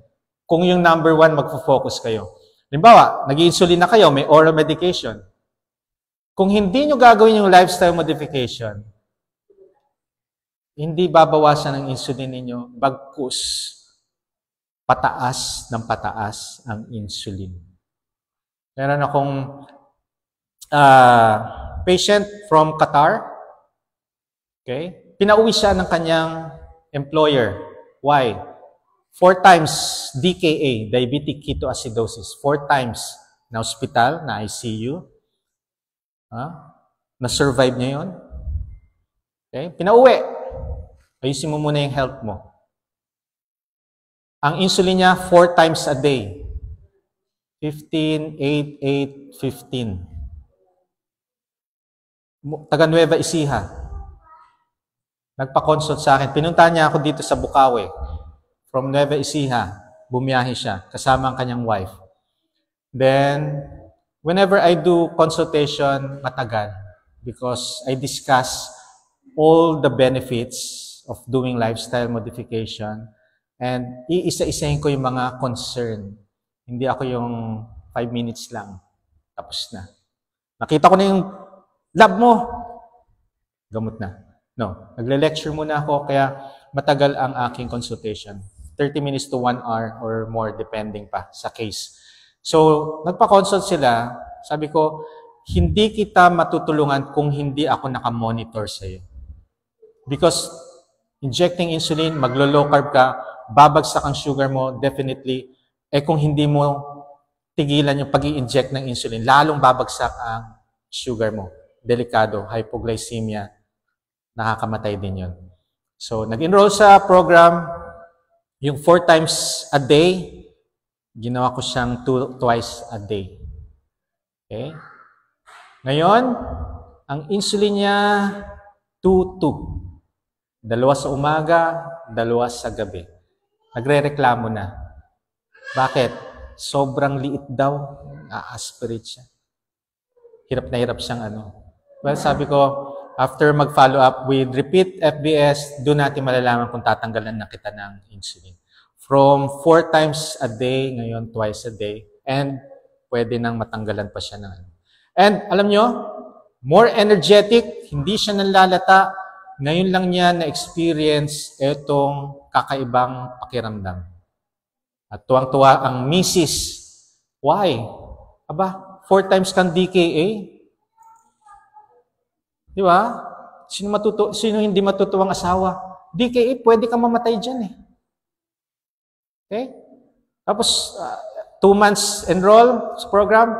Kung yung number 1, magfo-focus kayo. Halimbawa, nag-insulin na kayo, may oral medication. Kung hindi nyo gagawin yung lifestyle modification, hindi babawasan ang insulin ninyo, bagkus pataas ng pataas ang insulin. Meron akong patient from Qatar. Okay? Pinauwi siya ng kanyang employer. Why? 4 times DKA, diabetic ketoacidosis. 4 times na hospital, na ICU. Na-survive niya yun. Okay? Pinauwi. Ayusin mo muna yung health mo. Ang insulin niya, 4 times a day. 15, 8, 8, 15. Taga Nueva Ecija. Nagpa-consult sa akin. Pinuntahan niya ako dito sa Bukawi. From Nueva Ecija, bumiyahe siya, kasama ang kanyang wife. Then, whenever I do consultation, matagal. Because I discuss all the benefits of doing lifestyle modification. And iisa-isahin ko yung mga concern. Hindi ako yung 5 minutes lang. Tapos na. Nakita ko na yung lab mo. Gamot na. No. Nagle-lecture muna ako kaya matagal ang aking consultation. 30 minutes to 1 hour or more depending pa sa case. So, nagpa-consult sila. Sabi ko, hindi kita matutulungan kung hindi ako nakamonitor sa'yo. Because injecting insulin, maglo-low carb ka, babagsak ang sugar mo, definitely. Kung hindi mo tigilan yung pag-i-inject ng insulin, lalong babagsak ang sugar mo. Delikado, hypoglycemia, nakakamatay din yun. So, nag-enroll sa program, yung 4 times a day, ginawa ko siyang twice a day. Okay? Ngayon, ang insulin niya, 2-2. 2 sa umaga, 2 sa gabi. Nagre-reklamo na. Bakit? Sobrang liit daw. A-aspirate siya. Hirap na hirap siyang Well, sabi ko, after mag-follow up with repeat FBS, doon natin malalaman kung tatanggalan na kita ng insulin. From 4 times a day, ngayon twice a day, and pwede nang matanggalan pa siya ng And alam nyo, more energetic, hindi siya nanlalata. Ngayon lang niya na-experience itong kakaibang pakiramdam. At tuwang-tuwa ang misis. Why? Aba, 4 times kang DKA? Di ba? Sino hindi matutuwang asawa? DKA, pwede kang mamatay dyan eh. Okay? Tapos, 2 months enroll sa program,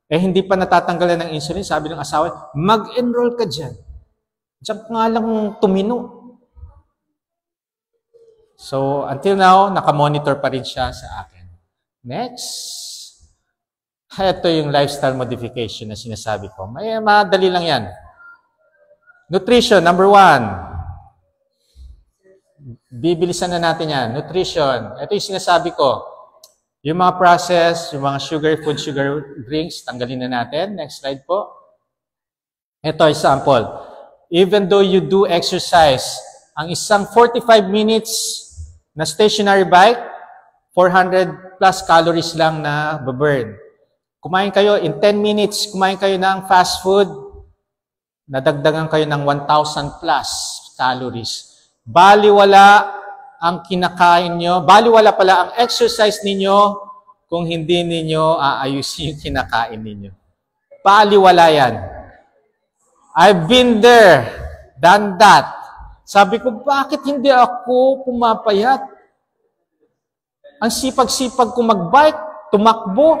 hindi pa natatanggalan ng insulin. Sabi ng asawa, mag-enroll ka dyan. Diyan nga lang tumino. So, until now, nakamonitor pa rin siya sa akin. Next. Ito yung lifestyle modification na sinasabi ko. Madali lang yan. Nutrition, number 1. Bibilisan na natin yan. Nutrition. Ito yung sinasabi ko. Yung mga process, yung mga sugar drinks, tanggalin na natin. Next slide po. Ito, example. Even though you do exercise, ang isang 45 minutes na stationary bike, 400 plus calories lang na baburn. Kumain kayo, in 10 minutes, kumain kayo ng fast food, nadagdagan kayo ng 1,000 plus calories. Baliwala ang kinakain nyo, baliwala pala ang exercise ninyo kung hindi ninyo aayusin yung kinakain ninyo. Baliwala yan. I've been there, done that. Sabi ko, bakit hindi ako pumapayat? Ang sipag-sipag ko mag-bike, tumakbo,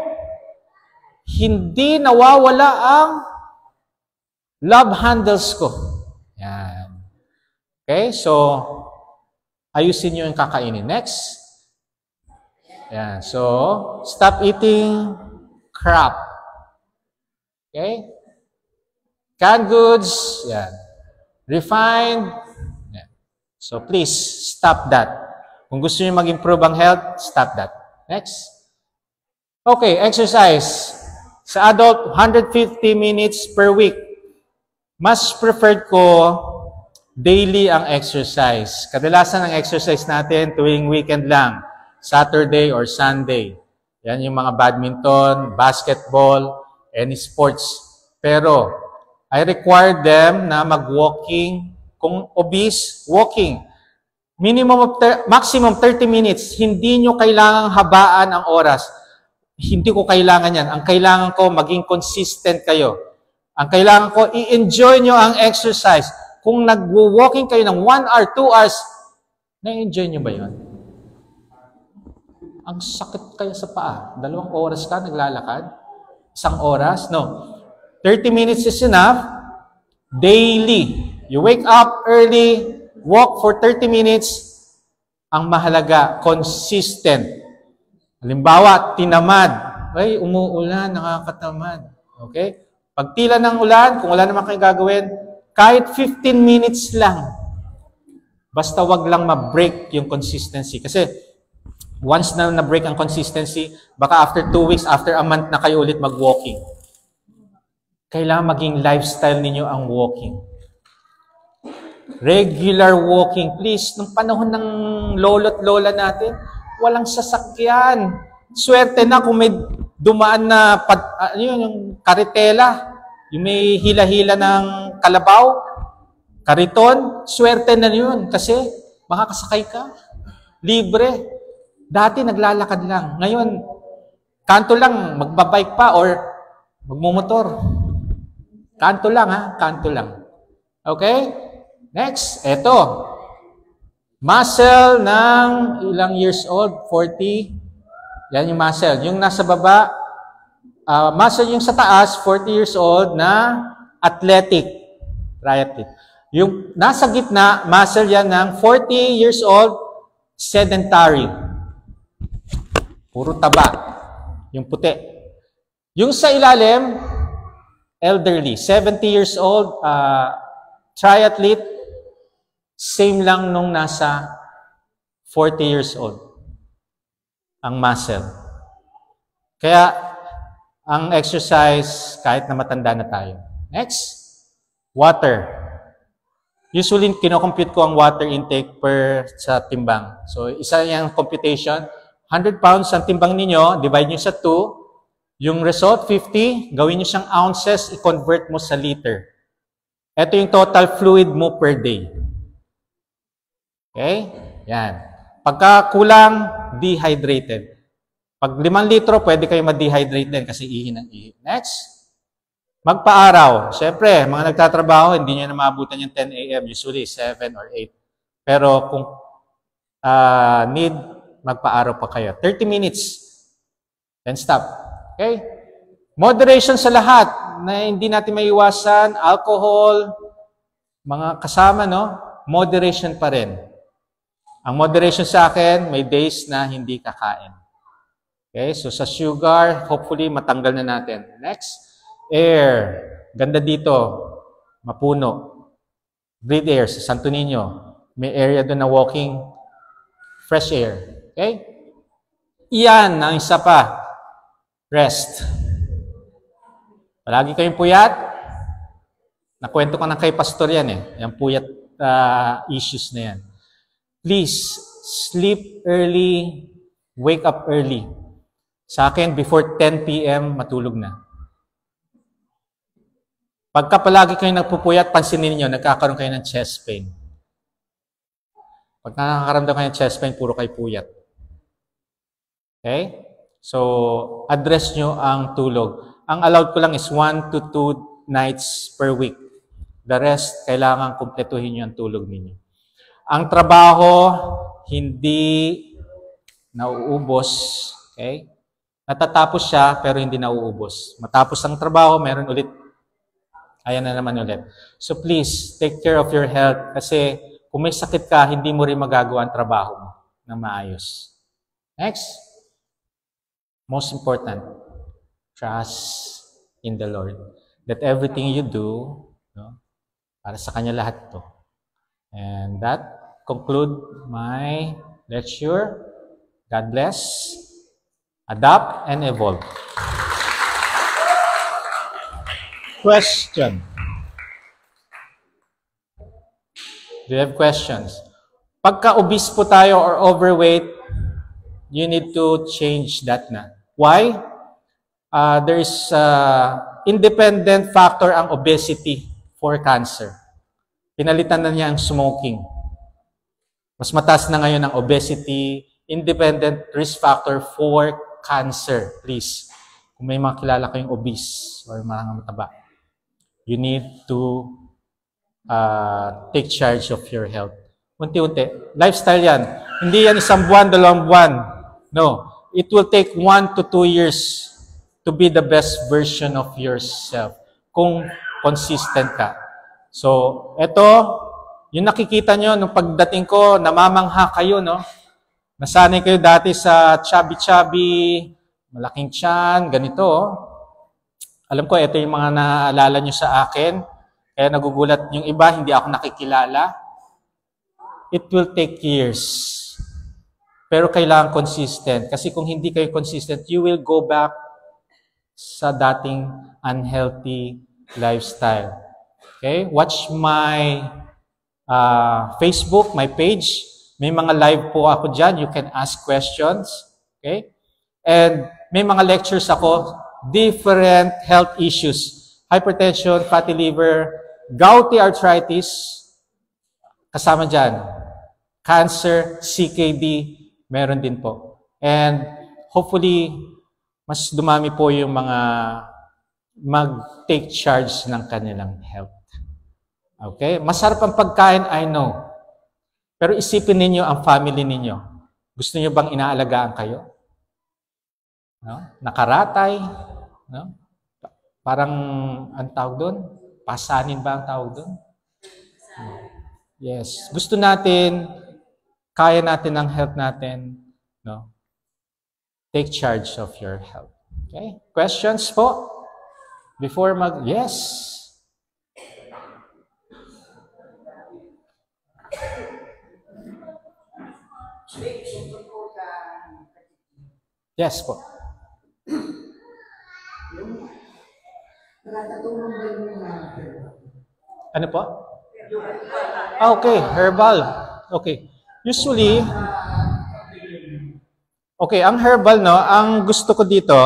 hindi nawawala ang love handles ko. Yan. Okay, so, ayusin nyo yung kakainin. Next. Yan. So, stop eating crap. Okay? Canned goods. Yan. Refined. Yan. So, please, stop that. Kung gusto nyo mag-improve ang health, stop that. Next. Okay, exercise. Sa adult, 150 minutes per week. Mas preferred ko daily ang exercise. Kadalasan ang exercise natin tuwing weekend lang, Saturday or Sunday. Yan yung mga badminton, basketball, any sports. Pero I require them na mag-walking. Kung obese, walking. Maximum 30 minutes. Hindi nyo kailangang habaan ang oras. Hindi ko kailangan yan. Ang kailangan ko, maging consistent kayo. Ang kailangan ko, i-enjoy nyo ang exercise. Kung nag-walking kayo ng 1 hour, 2 hours, na-enjoy nyo ba yun? Ang sakit kaya sa paa. 2 oras ka naglalakad? 1 oras? No. 30 minutes is enough. Daily. You wake up early, walk for 30 minutes. Ang mahalaga, consistent. Halimbawa, tinamad. Ay, umuulan, nakakatamad. Okay? Pag tila ng ulan, kung wala naman kayong gagawin, kahit 15 minutes lang. Basta wag lang ma-break yung consistency. Kasi once na na-break ang consistency, baka after 2 weeks, after a month na kayo ulit mag-walking. Kailangan maging lifestyle ninyo ang walking. Regular walking. Please, nung panahon ng lolo't lola natin, walang sasakyan. Swerte na kung may dumaan na yung karitela, yung may hila-hila ng kalabaw, kariton, swerte na yun kasi makakasakay ka. Libre. Dati naglalakad lang. Ngayon, kanto lang, magbabike pa or magmumotor. Kanto lang ha, kanto lang. Okay? Next, eto. Muscle ng ilang years old? 40. Yan yung muscle. Yung nasa baba, muscle yung sa taas, 40 years old na athletic. Triathlete. Yung nasa gitna, muscle yan ng 40 years old, sedentary. Puro taba. Yung puti. Yung sa ilalim, elderly. 70 years old, triathlete, same lang nung nasa 40 years old. Ang muscle. Kaya, ang exercise, kahit na matanda na tayo. Next, water. Usually, kinocompute ko ang water intake per sa timbang. So, isa yung computation. 100 pounds ang timbang ninyo, divide nyo sa 2. Yung result, 50. Gawin nyo siyang ounces, i-convert mo sa liter. Ito yung total fluid mo per day. Okay? Yan. Pagka kulang, dehydrated. Pag 5 litro, pwede kayo ma-dehydrate din kasi ihi ng ihi. Next. Magpa-araw. Siyempre, mga nagtatrabaho, hindi nyo na maabutan yung 10 a.m. Usually, 7 or 8. Pero kung need, magpa-araw pa kayo. 30 minutes. Then stop. Okay? Moderation sa lahat na hindi natin maiwasan. Alcohol, mga kasama, no? Moderation pa rin. Ang moderation sa akin, may days na hindi kakain. Okay? So sa sugar, hopefully matanggal na natin. Next. Air. Ganda dito. Mapuno. Breathe air sa Santo Niño. May area doon na walking. Fresh air. Okay? Iyan ang isa pa. Rest. Palagi kayong puyat. Nakwento ko na kay pastor yan eh. Yung puyat issues na yan. Please, sleep early, wake up early. Sa akin, before 10 p.m., matulog na. Pagka palagi kayong nagpupuyat, pansinin niyo, nagkakaroon kayo ng chest pain. Pag nakakaramdam kayo ng chest pain, puro kayo puyat. Okay? So, address nyo ang tulog. Ang allowed ko lang is 1 to 2 nights per week. The rest, kailangan kumpletuhin nyo ang tulog ninyo. Ang trabaho, hindi nauubos. Okay? Natatapos siya, pero hindi nauubos. Matapos ang trabaho, meron ulit. Ayan na naman ulit. So please, take care of your health. Kasi kung may sakit ka, hindi mo rin magagawa ang trabaho mo na maayos. Next. Most important, trust in the Lord. That everything you do, no, para sa Kanya lahat to. And that conclude my lecture. God bless. Adapt and evolve. Question. Do you have questions? Pagka obese po tayo or overweight, you need to change that na. Why? There's independent factor ang obesity for cancer. Pinalitan na niya ang smoking. Mas mataas na ngayon ang obesity, independent risk factor for cancer. Please, kung may mga kilala kayong obese or mga mataba, you need to take charge of your health. Unti-unti. Lifestyle yan. Hindi yan isang buwan, 2 buwan. No. It will take 1 to 2 years to be the best version of yourself kung consistent ka. So, ito, yung nakikita nyo, nung pagdating ko, namamangha kayo, no? Nasanay kayo dati sa chubby-chubby, malaking tiyan, ganito. Alam ko, ito yung mga naalala nyo sa akin. Kaya nagugulat yung iba, hindi ako nakikilala. It will take years. Pero kailangan consistent. Kasi kung hindi kayo consistent, you will go back sa dating unhealthy lifestyle. Okay? Watch my Facebook, my page. May mga live po ako dyan. You can ask questions. Okay? And may mga lectures ako, different health issues. Hypertension, fatty liver, gouty arthritis, kasama dyan. Cancer, CKD, meron din po. And hopefully, mas dumami po yung mga mag-take charge ng kanilang health. Okay? Masarap ang pagkain, I know. Pero isipin ninyo ang family ninyo. Gusto niyo bang inaalagaan kayo? No? Nakaratay? No? Parang, ang tawag doon? Pasanin ba ang tawag doon? Yes. Gusto natin, kaya natin ang health natin. No? Take charge of your health. Okay? Questions po? Before yes. Yes po. Ano po? Okay, herbal. Okay. Usually, okay, ang herbal, no, ang gusto ko dito,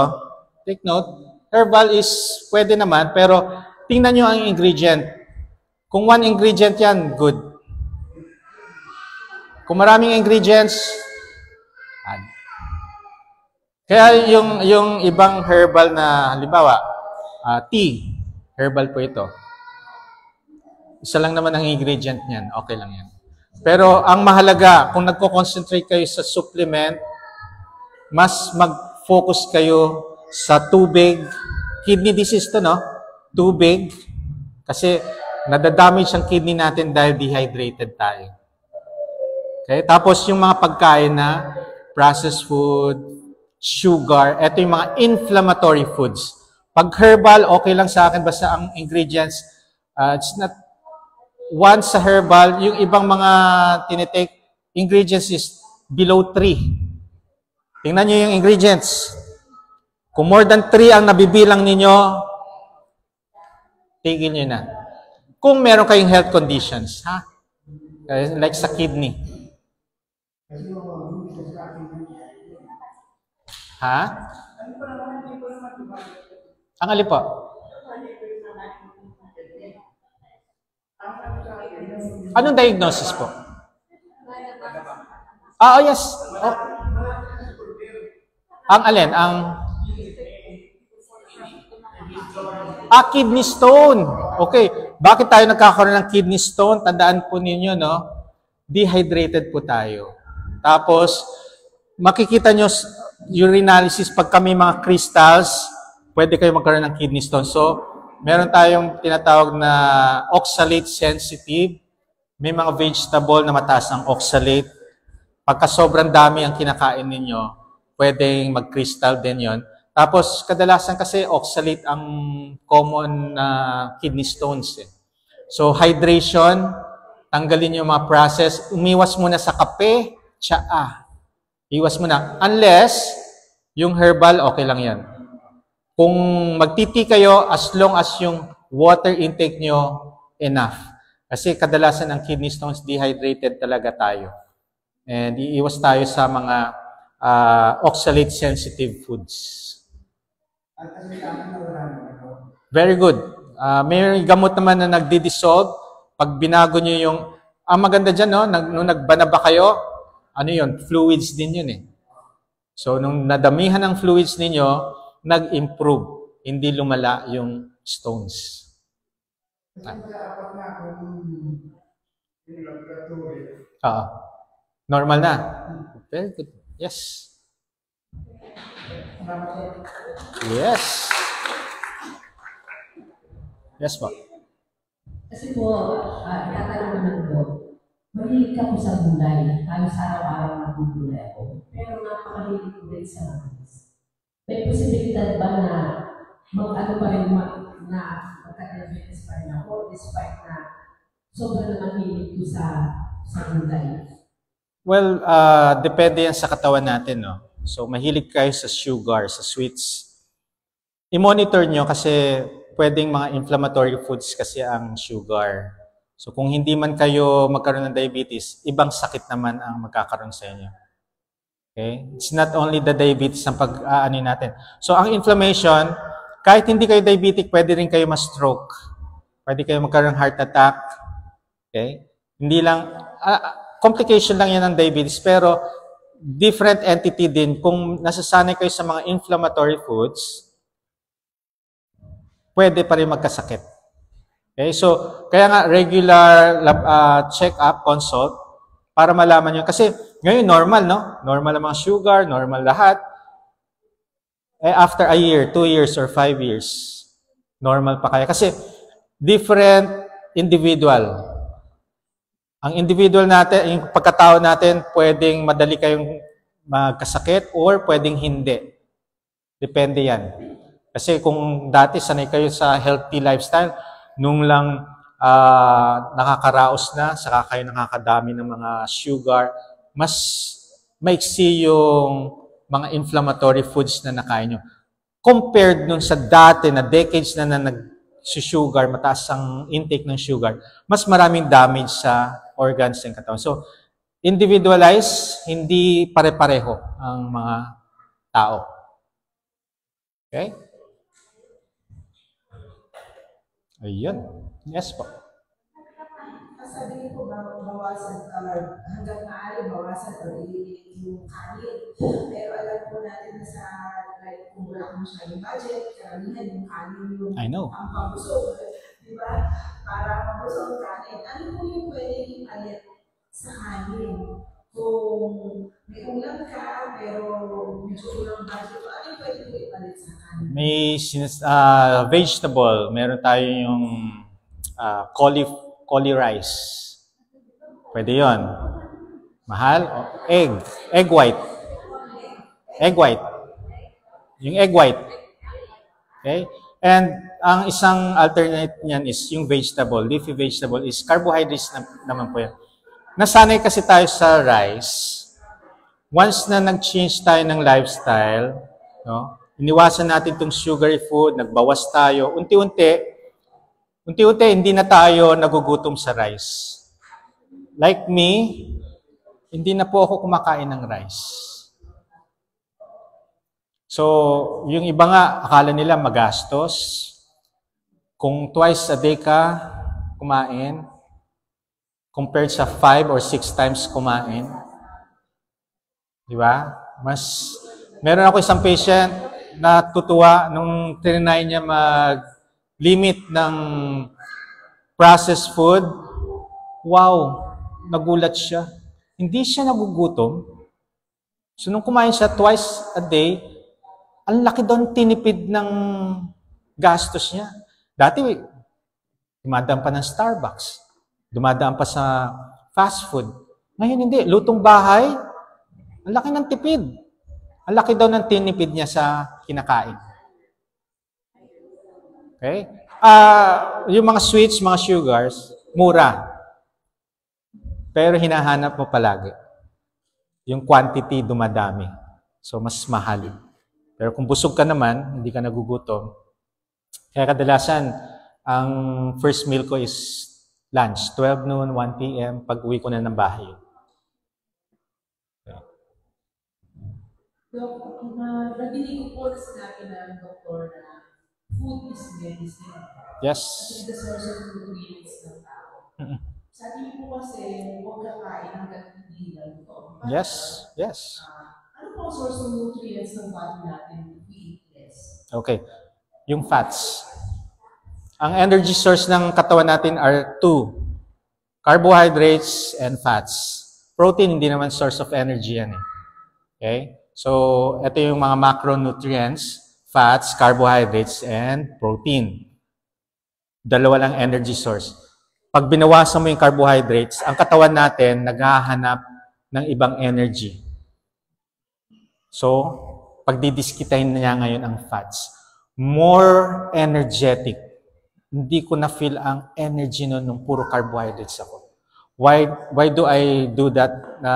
take note, herbal is pwede naman, pero tingnan nyo ang ingredient. Kung 1 ingredient yan, good. Kung maraming ingredients, add. Kaya yung ibang herbal na, halimbawa, tea, herbal po ito. Isa lang naman ang ingredient niyan, okay lang yan. Pero ang mahalaga, kung nagko-concentrate kayo sa supplement, mas mag-focus kayo sa tubig. Kidney disease to, no? Tubig. Kasi nadadamage ang kidney natin dahil dehydrated tayo. Okay? Tapos yung mga pagkain na processed food, sugar, ito yung mga inflammatory foods. Pag herbal, okay lang sa akin basta ang ingredients, it's not once sa herbal, yung ibang mga tinitake ingredients is below 3. Tingnan nyo yung ingredients. Kung more than 3 ang nabibilang ninyo, tigil nyo na. Kung meron kayong health conditions, ha? Like sa kidney. Ha? Ang alin po? Anong diagnosis po? Oh, yes. Oh. Ang alin? Ang kidney stone. Okay. Bakit tayo nagkakaroon ng kidney stone? Tandaan po ninyo, no? Dehydrated po tayo. Tapos, makikita nyo urinalysis, pag kami mga crystals, pwede kayo magkaroon ng kidney stone. So, meron tayong tinatawag na oxalate sensitive. May mga vegetable na mataas ang oxalate. Pagka sobrang dami ang kinakain ninyo, pwedeng mag-crystal din yon. Tapos, kadalasan kasi oxalate ang common na kidney stones. So, hydration, tanggalin yung mga process. Umiwas muna sa kape, tsaa. Iwas muna. Unless, yung herbal, okay lang yan. Kung magtiti kayo, as long as yung water intake nyo, enough. Kasi kadalasan ang kidney stones, dehydrated talaga tayo. And iiwas tayo sa mga oxalate-sensitive foods. Very good. May gamot naman na nagdi-dissolve. Pag binago nyo yung... Ang maganda dyan, no? Nung nagbana ba kayo, ano yun? Fluids din yun eh. So, nung nadamihan ng fluids ninyo, nag-improve. Hindi lumala yung stones. Normal na. Very good. Yes. Yes. Yes po. Kasi po, itatanong naman po, mahilig ka po sa gulay. Halos araw-araw nagugulay ako. Pero napakahilig ko rin sa manis. May posibilidad ba na mag-ano pa rin na magka-diabetes pa rin ako despite na sobrang naman hilig ko sa gulay? Well, depende yan sa katawan natin, no? So, mahilig kayo sa sugar, sa sweets. I-monitor nyo kasi pwedeng mga inflammatory foods kasi ang sugar. So, kung hindi man kayo magkaroon ng diabetes, ibang sakit naman ang magkakaroon sa inyo. Okay? It's not only the diabetes ang pag-aano natin. So, ang inflammation, kahit hindi kayo diabetic, pwede rin kayo ma-stroke. Pwede kayo magkaroon ng heart attack. Okay? Hindi lang... complication lang yan ng diabetes, pero different entity din. Kung nasasanay kayo sa mga inflammatory foods, pwede pa rin magkasakit. Okay? So, kaya nga regular check-up, consult, para malaman nyo. Kasi ngayon normal, no? Normal ang mga sugar, normal lahat. After a year, 2 years, or 5 years, normal pa kaya. Kasi different individual. Ang individual natin, yung pagkatao natin, pwedeng madali kayong magkasakit or pwedeng hindi. Depende yan. Kasi kung dati sanay kayo sa healthy lifestyle, nung lang nakakaraos na, saka kayo nakakadami ng mga sugar, mas maiksi yung mga inflammatory foods na nakain nyo. Compared nun sa dati na decades na nag-sugar, mataas ang intake ng sugar, mas maraming damage sa organs ng katawan. So, individualized, hindi pare-pareho ang mga tao. Okay? Ayun. Yes po. Sabihin ko bawasan, hanggang maaari bawasan o i-limit yung kanin. Pero alam po natin na sa, like, kung wala kang masyadong budget, karamihan yung kanin yung I know. ang pabusog. Di ba? Para mabusog ang kanin. Ano po yung pwede ipalit sa kanin? Kung may ulam ka, pero medyo ulang budget, ano yung pwede po ipalit sa kanin? May vegetable. Meron tayo yung cauli rice. Pwede yon. Mahal? Egg. Egg white. Egg white. Yung egg white. Okay? And ang isang alternate niyan is yung vegetable. Leafy vegetable is carbohydrates naman po yan. Nasanay kasi tayo sa rice. Once na nag-change tayo ng lifestyle, no, iniwasan natin itong sugary food, nagbawas tayo, unti-unti, hindi na tayo nagugutom sa rice. Like me, hindi na po ako kumakain ng rice. So, yung iba nga, akala nila magastos. Kung twice a day ka kumain, compared sa 5 or 6 times kumain, di ba? Meron ako isang patient na tutuwa nung trinay niya mag-limit ng processed food. Wow! Nagulat siya. Hindi siya nagugutom. So, nung kumain siya twice a day, ang laki doon tinipid ng gastos niya. Dati, dumadaan pa ng Starbucks. Dumadaan pa sa fast food. Ngayon hindi. Lutong bahay, ang laki ng tipid. Ang laki daw ng tinipid niya sa kinakain. Okay? Yung mga sweets, mga sugars, mura. Pero hinahanap mo palagi. Yung quantity dumadami. So, mas mahal. Pero kung busog ka naman, hindi ka nagugutom. Kaya kadalasan, ang first meal ko is Lunch, 12 noon, 1 p.m. Pag uwi ko na ng bahay. Dok, nadinig ko po na sinabi ng doktor na food is medicine. Yes. Kasi the source of nutrients ng tao. Sabi niyo po kasi, huwag kakain hanggang hindi lang ito. Yes. Yes. Ano po ang source of nutrients ng body natin if we eat less? Okay. Yung fats. Ang energy source ng katawan natin are two. Carbohydrates and fats. Protein, hindi naman source of energy yan eh. Okay? So, ito yung mga macronutrients, fats, carbohydrates, and protein. Dalawa lang energy source. Pag binawasan mo yung carbohydrates, ang katawan natin naghahanap ng ibang energy. So, pagdidiskitahin niya ngayon ang fats. More energetic. Hindi ko na-feel ang energy nun nung puro carbohydrates ako. Why do I do that na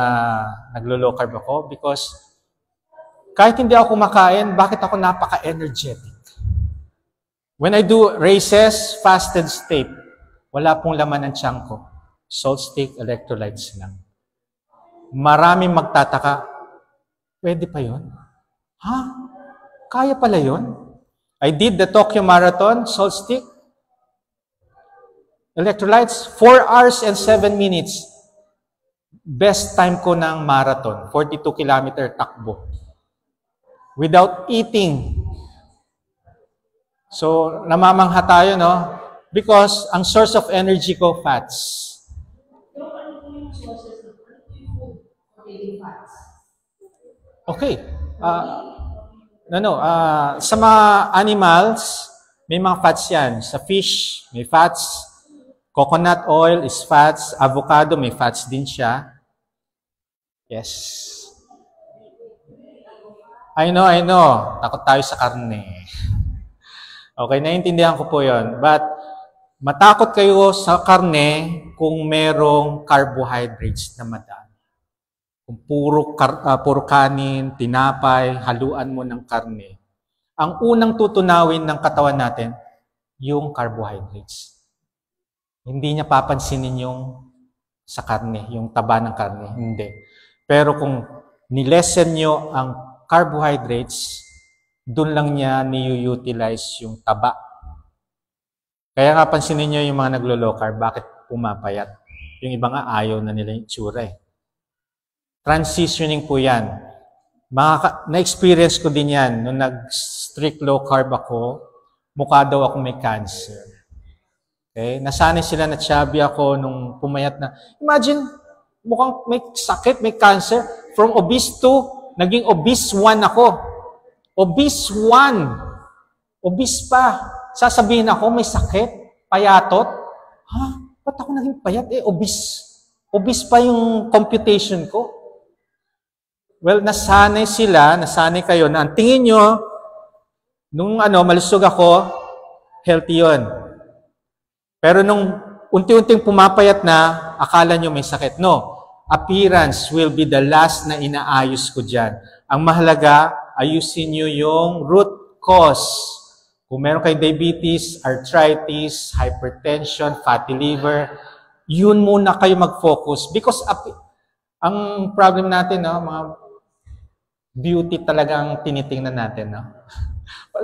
naglo-low carb ako? Because kahit hindi ako kumakain, bakit ako napaka-energetic? When I do races, fasted state, wala pong laman ng tiyan ko. Salt stick, electrolytes lang. Maraming magtataka, pwede pa yun? Ha? Kaya pala yun? I did the Tokyo Marathon, salt stick, electrolytes, 4 hours and 7 minutes. Best time ko ng marathon, 42 kilometer takbo. Without eating. So, namamangha tayo, no? Because ang source of energy ko, fats. Pero ano po yung sources ng food containing fats? Okay. Sa mga animals, may mga fats yan. Sa fish, may fats. Coconut oil is fats. Avocado, may fats din siya. Yes. I know. Takot tayo sa karne. Okay, naiintindihan ko po yon. But, matakot kayo sa karne kung merong carbohydrates na madami. Kung puro kanin, tinapay, haluan mo ng karne. Ang unang tutunawin ng katawan natin, yung carbohydrates. Hindi niya papansinin yung sa karne, yung taba ng karne. Hindi. Pero kung nilesen nyo ang carbohydrates, doon lang niya ni-utilize yung taba. Kaya nga pansinin nyo yung mga naglo-low carb, bakit pumapayat? Yung iba nga ayaw na nila yung tsura eh. Transitioning po yan. Na-experience ko din yan. Nung nag-strict low carb ako, mukha daw ako may cancer. Okay? Nasanay sila na chubby ako nung pumayat na. Imagine, mukhang may sakit, may cancer. From obese 2, naging obese 1 ako. Obese 1. Obese pa. Sasabihin ako, may sakit, payatot. Ha? Ba't ako naging payat? Obese. Obese pa yung computation ko. Well, nasanay kayo na ang tingin nyo, nung malusog ako, healthy yun. Pero nung unti-unting pumapayat na, akala nyo may sakit. No. Appearance will be the last na inaayos ko dyan. Ang mahalaga, ayusin nyo yung root cause. Kung meron kayong diabetes, arthritis, hypertension, fatty liver, yun muna kayo mag-focus. Because ang problem natin, mga beauty talagang tinitingnan natin.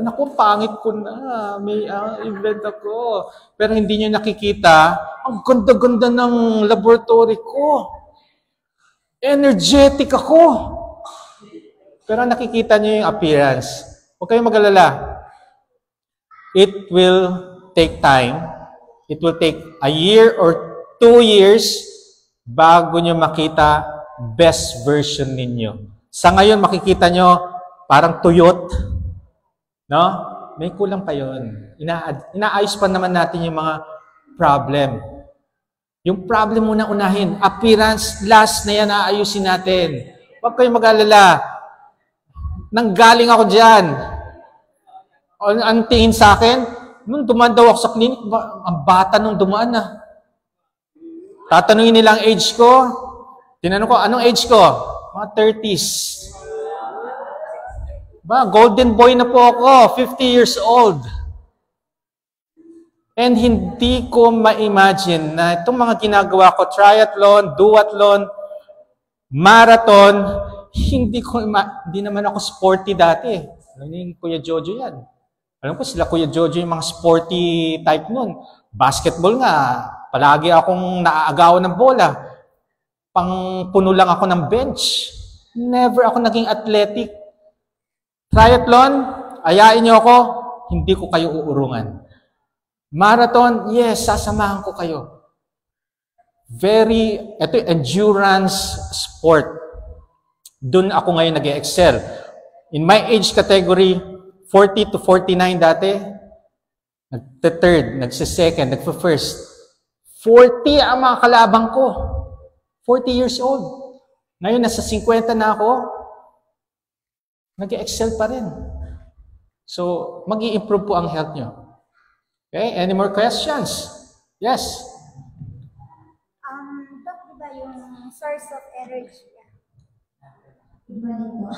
Naku, pangit ko na. May event ako. Pero hindi nyo nakikita, ang ganda-ganda ng laboratory ko. Energetic ako. Pero nakikita nyo yung appearance. Huwag kayong mag-alala. It will take time. It will take a year or 2 years bago nyo makita best version ninyo. Sa ngayon, makikita nyo parang tuyot. No? May kulang pa yun. Inaayos pa naman natin yung mga problem. Yung problem muna unahin. Appearance, last na yan, aayusin natin. Huwag kayong mag-alala. Nanggaling ako dyan. Ang tingin sa akin, nung dumaan daw ako sa clinic, ang bata nung dumaan na. Tatanungin nila ang age ko. Tinanong ko, anong age ko? Mga 30s. Golden boy na po ako, 50 years old. And hindi ko ma-imagine na itong mga ginagawa ko, triathlon, duathlon, marathon, hindi naman ako sporty dati. Alam niyo yung Kuya Jojo yan. Alam ko sila Kuya Jojo yung mga sporty type nun. Basketball nga, palagi akong naaagawan ng bola. Pangpuno lang ako ng bench. Never ako naging athletic. Triathlon, ayain niyo ako, hindi ko kayo uurungan. Marathon, yes, sasamahan ko kayo. Ito endurance sport. Doon ako ngayon nag-excel. In my age category, 40 to 49 dati, nagte-third, nagse-second, nagfe-first. 40 ang mga kalabang ko. 40 years old. Ngayon, nasa 50 na ako, nag-excel pa rin. So, mag-i-improve po ang health nyo. Okay, any more questions? Yes? Doc, diba yung source of energy? Good morning po.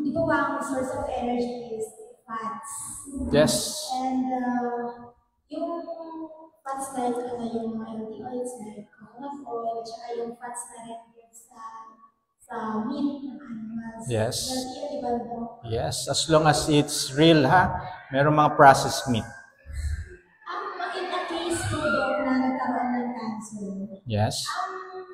Di ba ang source of energy is fats? Yes. And yung fats na ito na yung mga healthy oils like coconut oil, at saka yung fats na rin sa meat ng animals. Yes. Healthy yun, di ba, Doc? Yes, as long as it's real, ha? Meron mga processed meat. In a case po, Doc, na nagkaroon ng cancer, Yes.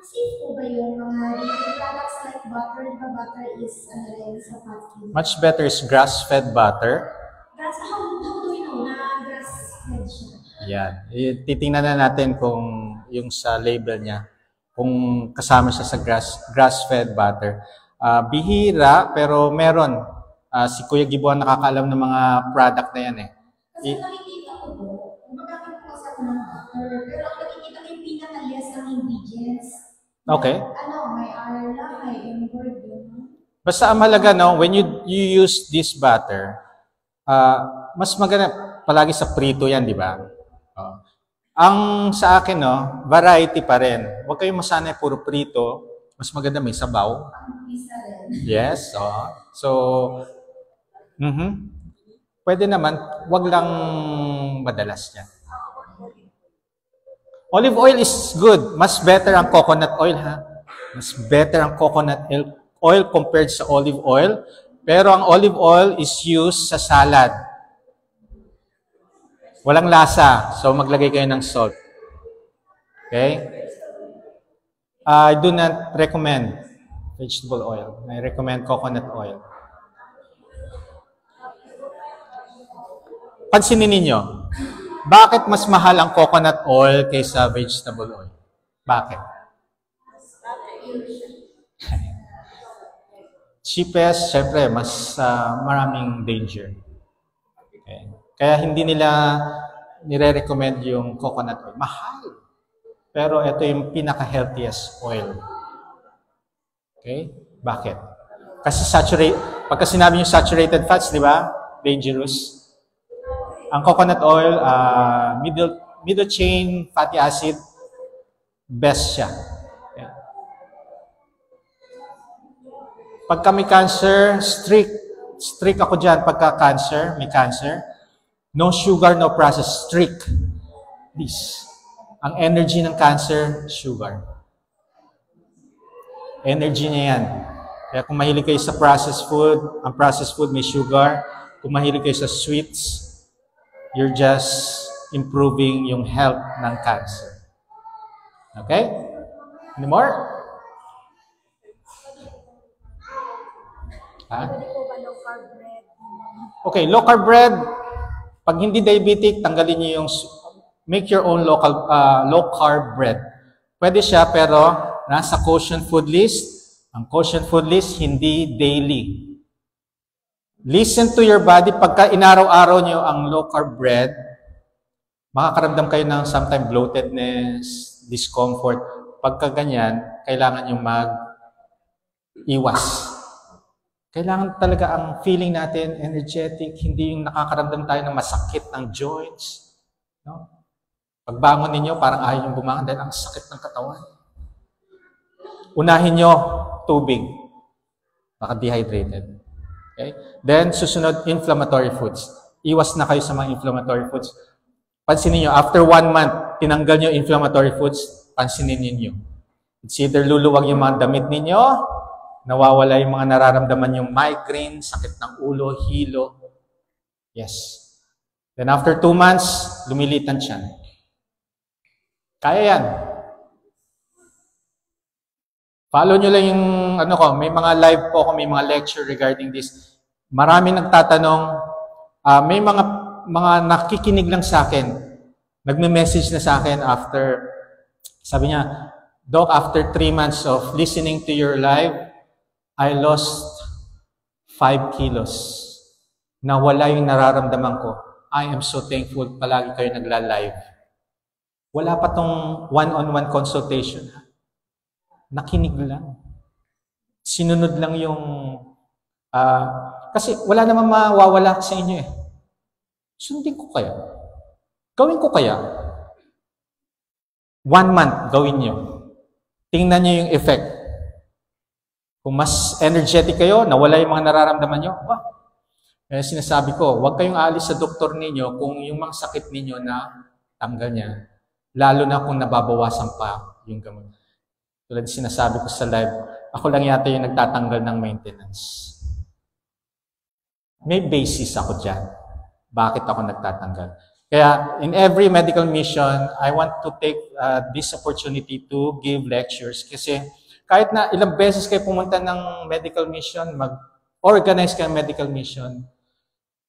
safe po ba yung mga products like butter? Di ba butter is rin sa fat food? Much better is grass-fed butter. How do we know na grass-fed siya? Yan. Titingnan na natin kung yung sa label niya, kung kasama siya sa grass-fed butter. Bihira, pero meron. Si Kuya Gibo ang nakakaalam ng mga product na yan eh. Kasi nakikita ko po, gumagamit po sa ng butter, pero ang nakikita ko yung pinaka-less ng ingredients. Okay. May arla, may inward, yun. Basta ang mahalaga, no, when you use this butter, mas maganda, palagi sa prito yan, di ba? Ang sa akin, no, variety pa rin. Huwag kayong masanay puro prito. Mas maganda may sabaw. Pizza rin. Yes. So, pwede naman, wag lang madalas yan. Olive oil is good. Mas better ang coconut oil, ha? Mas better ang coconut oil compared sa olive oil. Pero ang olive oil is used sa salad. Walang lasa. So, maglagay kayo ng salt. Okay? I do not recommend vegetable oil. I recommend coconut oil. Pansinin ninyo, bakit mas mahal ang coconut oil kaysa vegetable oil? Bakit? Cheapest, syempre, mas maraming danger. Okay. Kaya hindi nila nire-recommend yung coconut oil. Mahal. Pero ito yung pinaka-healthiest oil. Okay? Bakit? Kasi pagka sinabi yung saturated fats, di ba? Dangerous. Ang coconut oil, middle chain fatty acid, best siya. Okay. Pagka may cancer, strict ako dyan. Pagka may cancer, no sugar, no processed, strict. Please. Ang energy ng cancer, sugar. Energy niya yan. Kaya kung mahilig kayo sa processed food, ang processed food may sugar. Kung mahilig kayo sa sweets, you're just improving yung health ng cancer. Okay? Any more? Pwede po ba low carb bread? Okay, low carb bread. Pag hindi diabetic, tanggalin niyo yung make your own low carb bread. Pwede siya pero nasa quotient food list. Ang quotient food list hindi daily. Listen to your body. Pagka inaraw-araw niyo ang low carb bread, makakaramdam kayo ng sometimes bloatedness, discomfort. Pagka ganyan, kailangan niyo mag-iwas. Kailangan talaga ang feeling natin energetic, hindi yung nakakaramdam tayo ng masakit ng joints. No? Pagbangon ninyo, parang ayaw yung bumangon dahil ang sakit ng katawan. Unahin nyo, tubig. Baka dehydrated. Okay? Then, susunod, inflammatory foods. Iwas na kayo sa mga inflammatory foods. pansinin nyo, after 1 month, tinanggal nyo inflammatory foods, pansinin ninyo. It's either luluwag yung mga damit ninyo, nawawala yung mga nararamdaman yung migraine, sakit ng ulo, hilo. Yes. Then after 2 months, lumilitan siya. Kaya yan. Follow nyo lang yung, may mga live po ako, may mga lecture regarding this. Marami nagtatanong, may mga nakikinig lang sa akin, nagme-message na sa akin after, sabi niya, Doc, after 3 months of listening to your live, I lost 5 kilos. Nawala yung nararamdaman ko. I am so thankful palagi kayo nagla-live. Wala pa tong one-on-one consultation. Nakinig lang. Sinunod lang yung... kasi wala namang mawawala sa inyo eh. Sundin ko kaya? Gawin ko kaya? 1 month, gawin nyo. Tingnan nyo yung effect. Kung mas energetic kayo, nawala yung mga nararamdaman nyo, kaya sinasabi ko, huwag kayong aalis sa doktor ninyo kung yung mga sakit ninyo na tanggal niya. Lalo na kung nababawasan pa yung gamot. Tulad sinasabi ko sa live, ako lang yata yung nagtatanggal ng maintenance. May basis ako dyan. Bakit ako nagtatanggal? Kaya in every medical mission, I want to take this opportunity to give lectures. Kasi kahit na ilang beses kayo pumunta ng medical mission, mag-organize kayo ng medical mission,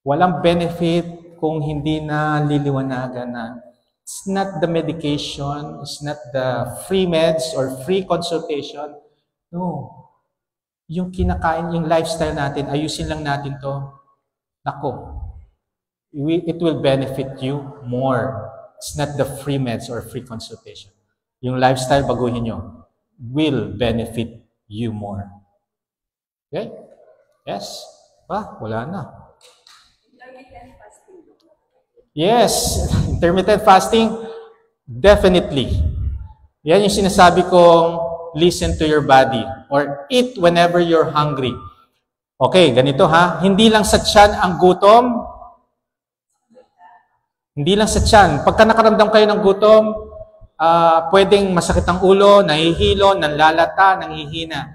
walang benefit kung hindi na liliwanagan na it's not the medication, it's not the free meds or free consultation. No. Yung kinakain, yung lifestyle natin, ayusin lang natin to. Nako. It will benefit you more. It's not the free meds or free consultation. Yung lifestyle, baguhin nyo, will benefit you more. Okay? Yes? Wala na. Yes, intermittent fasting, definitely. Yan yung sinasabi kong listen to your body or eat whenever you're hungry. Okay, ganito ha. Hindi lang sa tiyan ang gutom. Hindi lang sa tiyan. Pagka nakaramdam kayo ng gutom, pwedeng masakit ang ulo, nahihilo, nanlalata, nanghihina.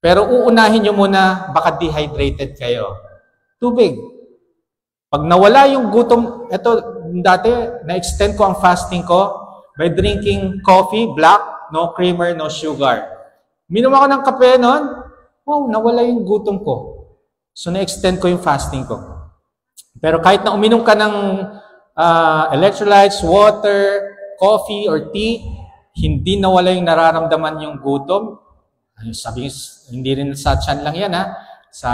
Pero uunahin nyo muna, baka dehydrated kayo. Tubig. Pag nawala yung gutom, ito, dati, na-extend ko ang fasting ko by drinking coffee, black, no creamer, no sugar. Minom ako ng kape noon, nawala yung gutom ko. So, na-extend ko yung fasting ko. Pero kahit na uminom ka ng electrolytes, water, coffee, or tea, hindi nawala yung nararamdaman yung gutom. Sabi, hindi rin sa tiyan lang yan, ha? Sa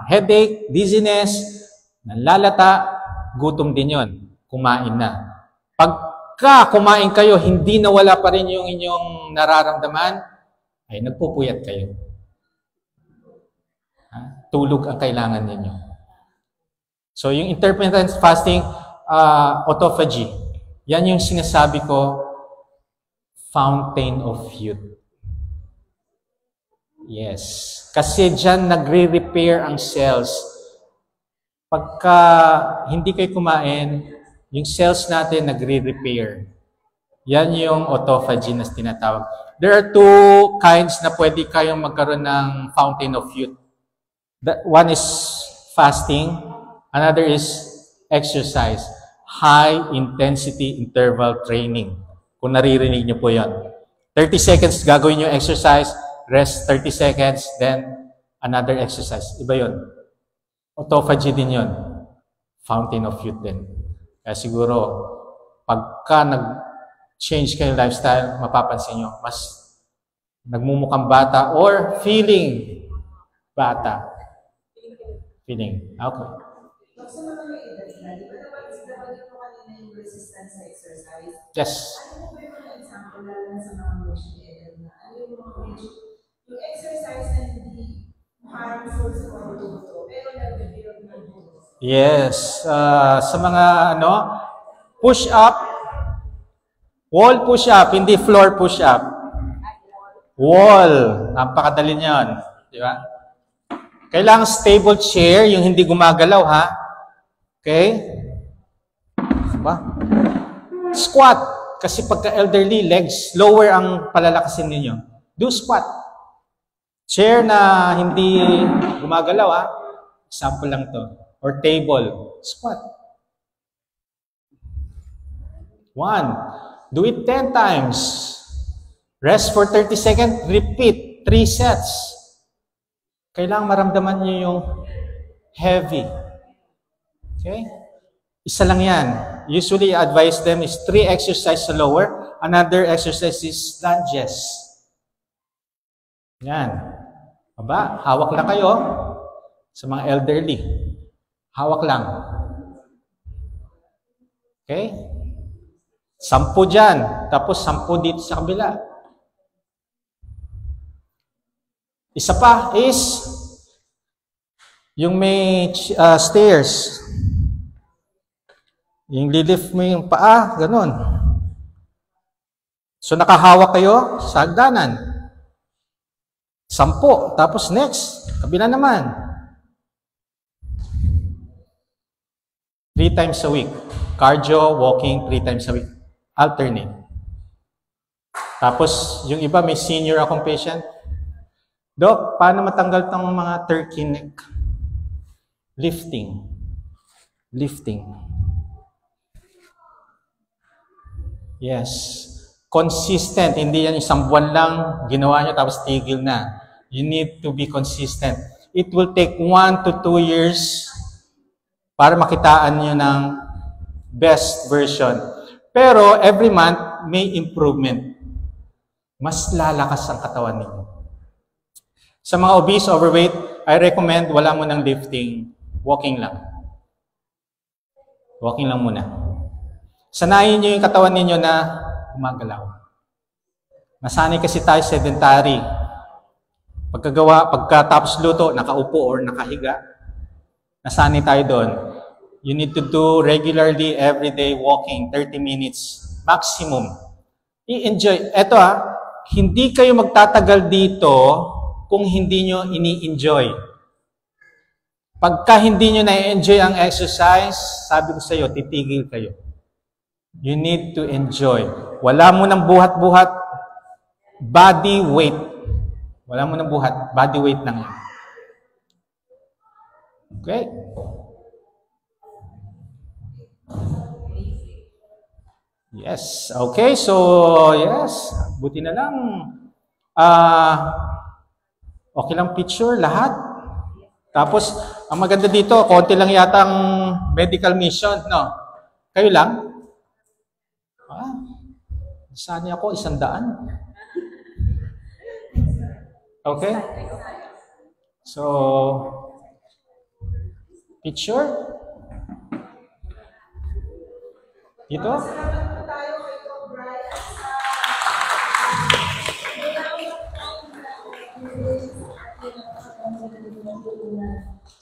headache, dizziness, nanlalata, gutom din yon. Kumain na. Pagka kumain kayo, hindi nawala pa rin yung inyong nararamdaman, ay nagpupuyat kayo. Tulog ang kailangan ninyo. So, yung intermittent fasting, autophagy, yan yung sinasabi ko, fountain of youth. Yes. Kasi dyan nagre-repair ang cells. Pagka hindi kayo kumain, yung cells natin nagre-repair. Yan yung autophagy na tinatawag. There are 2 kinds na pwede kayong magkaroon ng fountain of youth. One is fasting, another is exercise. High intensity interval training. Kung naririnig nyo po yan. 30 seconds gagawin nyo exercise, rest 30 seconds, then another exercise. Iba yun. Autophagy din yun. Fountain of youth din. Kaya siguro, pagka nag-change kayo lifestyle, mapapansin nyo, mas nagmumukhang bata or feeling bata. Feeling. Okay. Sa mga may edad na, di ba nabanggit mo kanina yung resistance sa exercise? Yes. Ano po yung mga example lalo na sa mga medyo may edad na? Ano yung mga medyo, yung exercise na hindi harmful sa mga buto, pero nag-build ng buto? Yes. Sa mga push-up, wall push-up, hindi floor push-up. Wall. Napakadali niyan. Di ba? Kailangan stable chair, yung hindi gumagalaw, ha? Okay? ba? Squat. Kasi pagka elderly, legs, lower ang palalakasin ninyo. Do squat. Chair na hindi gumagalaw, ha? Example lang to. Or table. Squat. 1. Do it 10 times. Rest for 30 seconds. Repeat. 3 sets. Kailangan maramdaman nyo yung heavy. Okay? Isa lang yan. Usually, I advise them is 3 exercises sa lower. Another exercise is lunges. Yan. Aba, hawak lang kayo sa mga elderly. Hawak lang. Okay? 10 dyan. Tapos 10 dito sa kabila. Isa pa is yung may stairs. Yung lilift mo yung paa, ganun. So nakahawak kayo sa hagdanan. 10. Tapos next, kabila naman. 3 times a week. Cardio, walking, 3 times a week. Alternate. Tapos, yung iba, may senior akong patient. Dok, paano matanggal tong mga turkey neck? Lifting. Lifting. Yes. Consistent. Hindi yan isang buwan lang, ginawa nyo tapos tigil na. You need to be consistent. It will take 1 to 2 years para makitaan nyo ng best version. Pero every month, may improvement. Mas lalakas ang katawan ninyo. Sa mga obese, overweight, I recommend wala mo ng lifting. Walking lang. Walking lang muna. Sanayin nyo yung katawan ninyo na gumagalaw. Nasanay kasi tayo sedentary. Pagkatapos luto, nakaupo or nakahiga. Nasanay tayo doon. You need to do regularly, everyday walking, 30 minutes maximum. I-enjoy. Eto hindi kayo magtatagal dito kung hindi nyo ini-enjoy. Pagka hindi nyo na-enjoy ang exercise, sabi ko sa iyo, titigil kayo. You need to enjoy. Wala mo ng buhat-buhat, body weight. Wala mo ng buhat, body weight lang yan. Okay? Yes. Okay, so yes. Buti na lang. Okay lang picture, lahat. Tapos, ang maganda dito, konti lang yata ang medical mission, no? Kayo lang? Saan niya ako? 100? Okay? So, picture? Dito? Salamat po tayo kay Doc Brian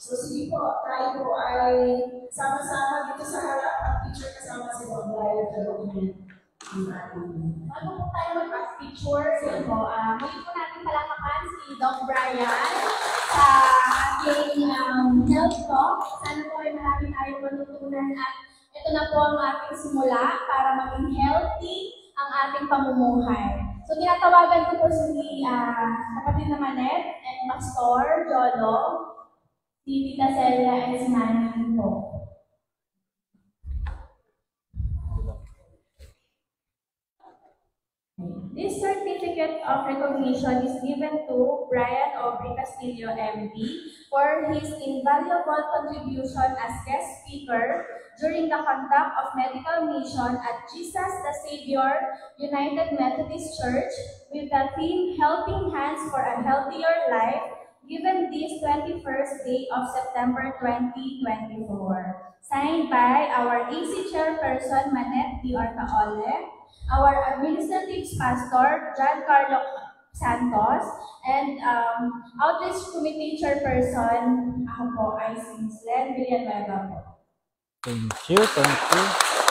So, sige po, tayo po ay sama-sama dito sa harap ang picture kasama si Doc Brian sa document. Bago po tayo mag-picture, muli po natin palakapan si Doc Brian sa ating health talk. Sana po ay marami tayong matutunan at ito na po ang ating simula para maging healthy ang ating pamumuhay. So, tinatawagan ko po si kapatid na Manet and Pastor Jolo, si Tita Celia and si Manny po. This certificate of recognition is given to Brian Aubrey Castillo, MD, for his invaluable contribution as guest speaker during the conduct of medical mission at Jesus the Savior United Methodist Church with the theme Helping Hands for a Healthier Life, given this 21st day of September 2024. Signed by our AC Chairperson, Manette D. Ortaole, our Administrative Pastor, John Carlo Santos, and Outreach Committee Chairperson, ako po ay si Len Villanueva po. Thank you, thank you.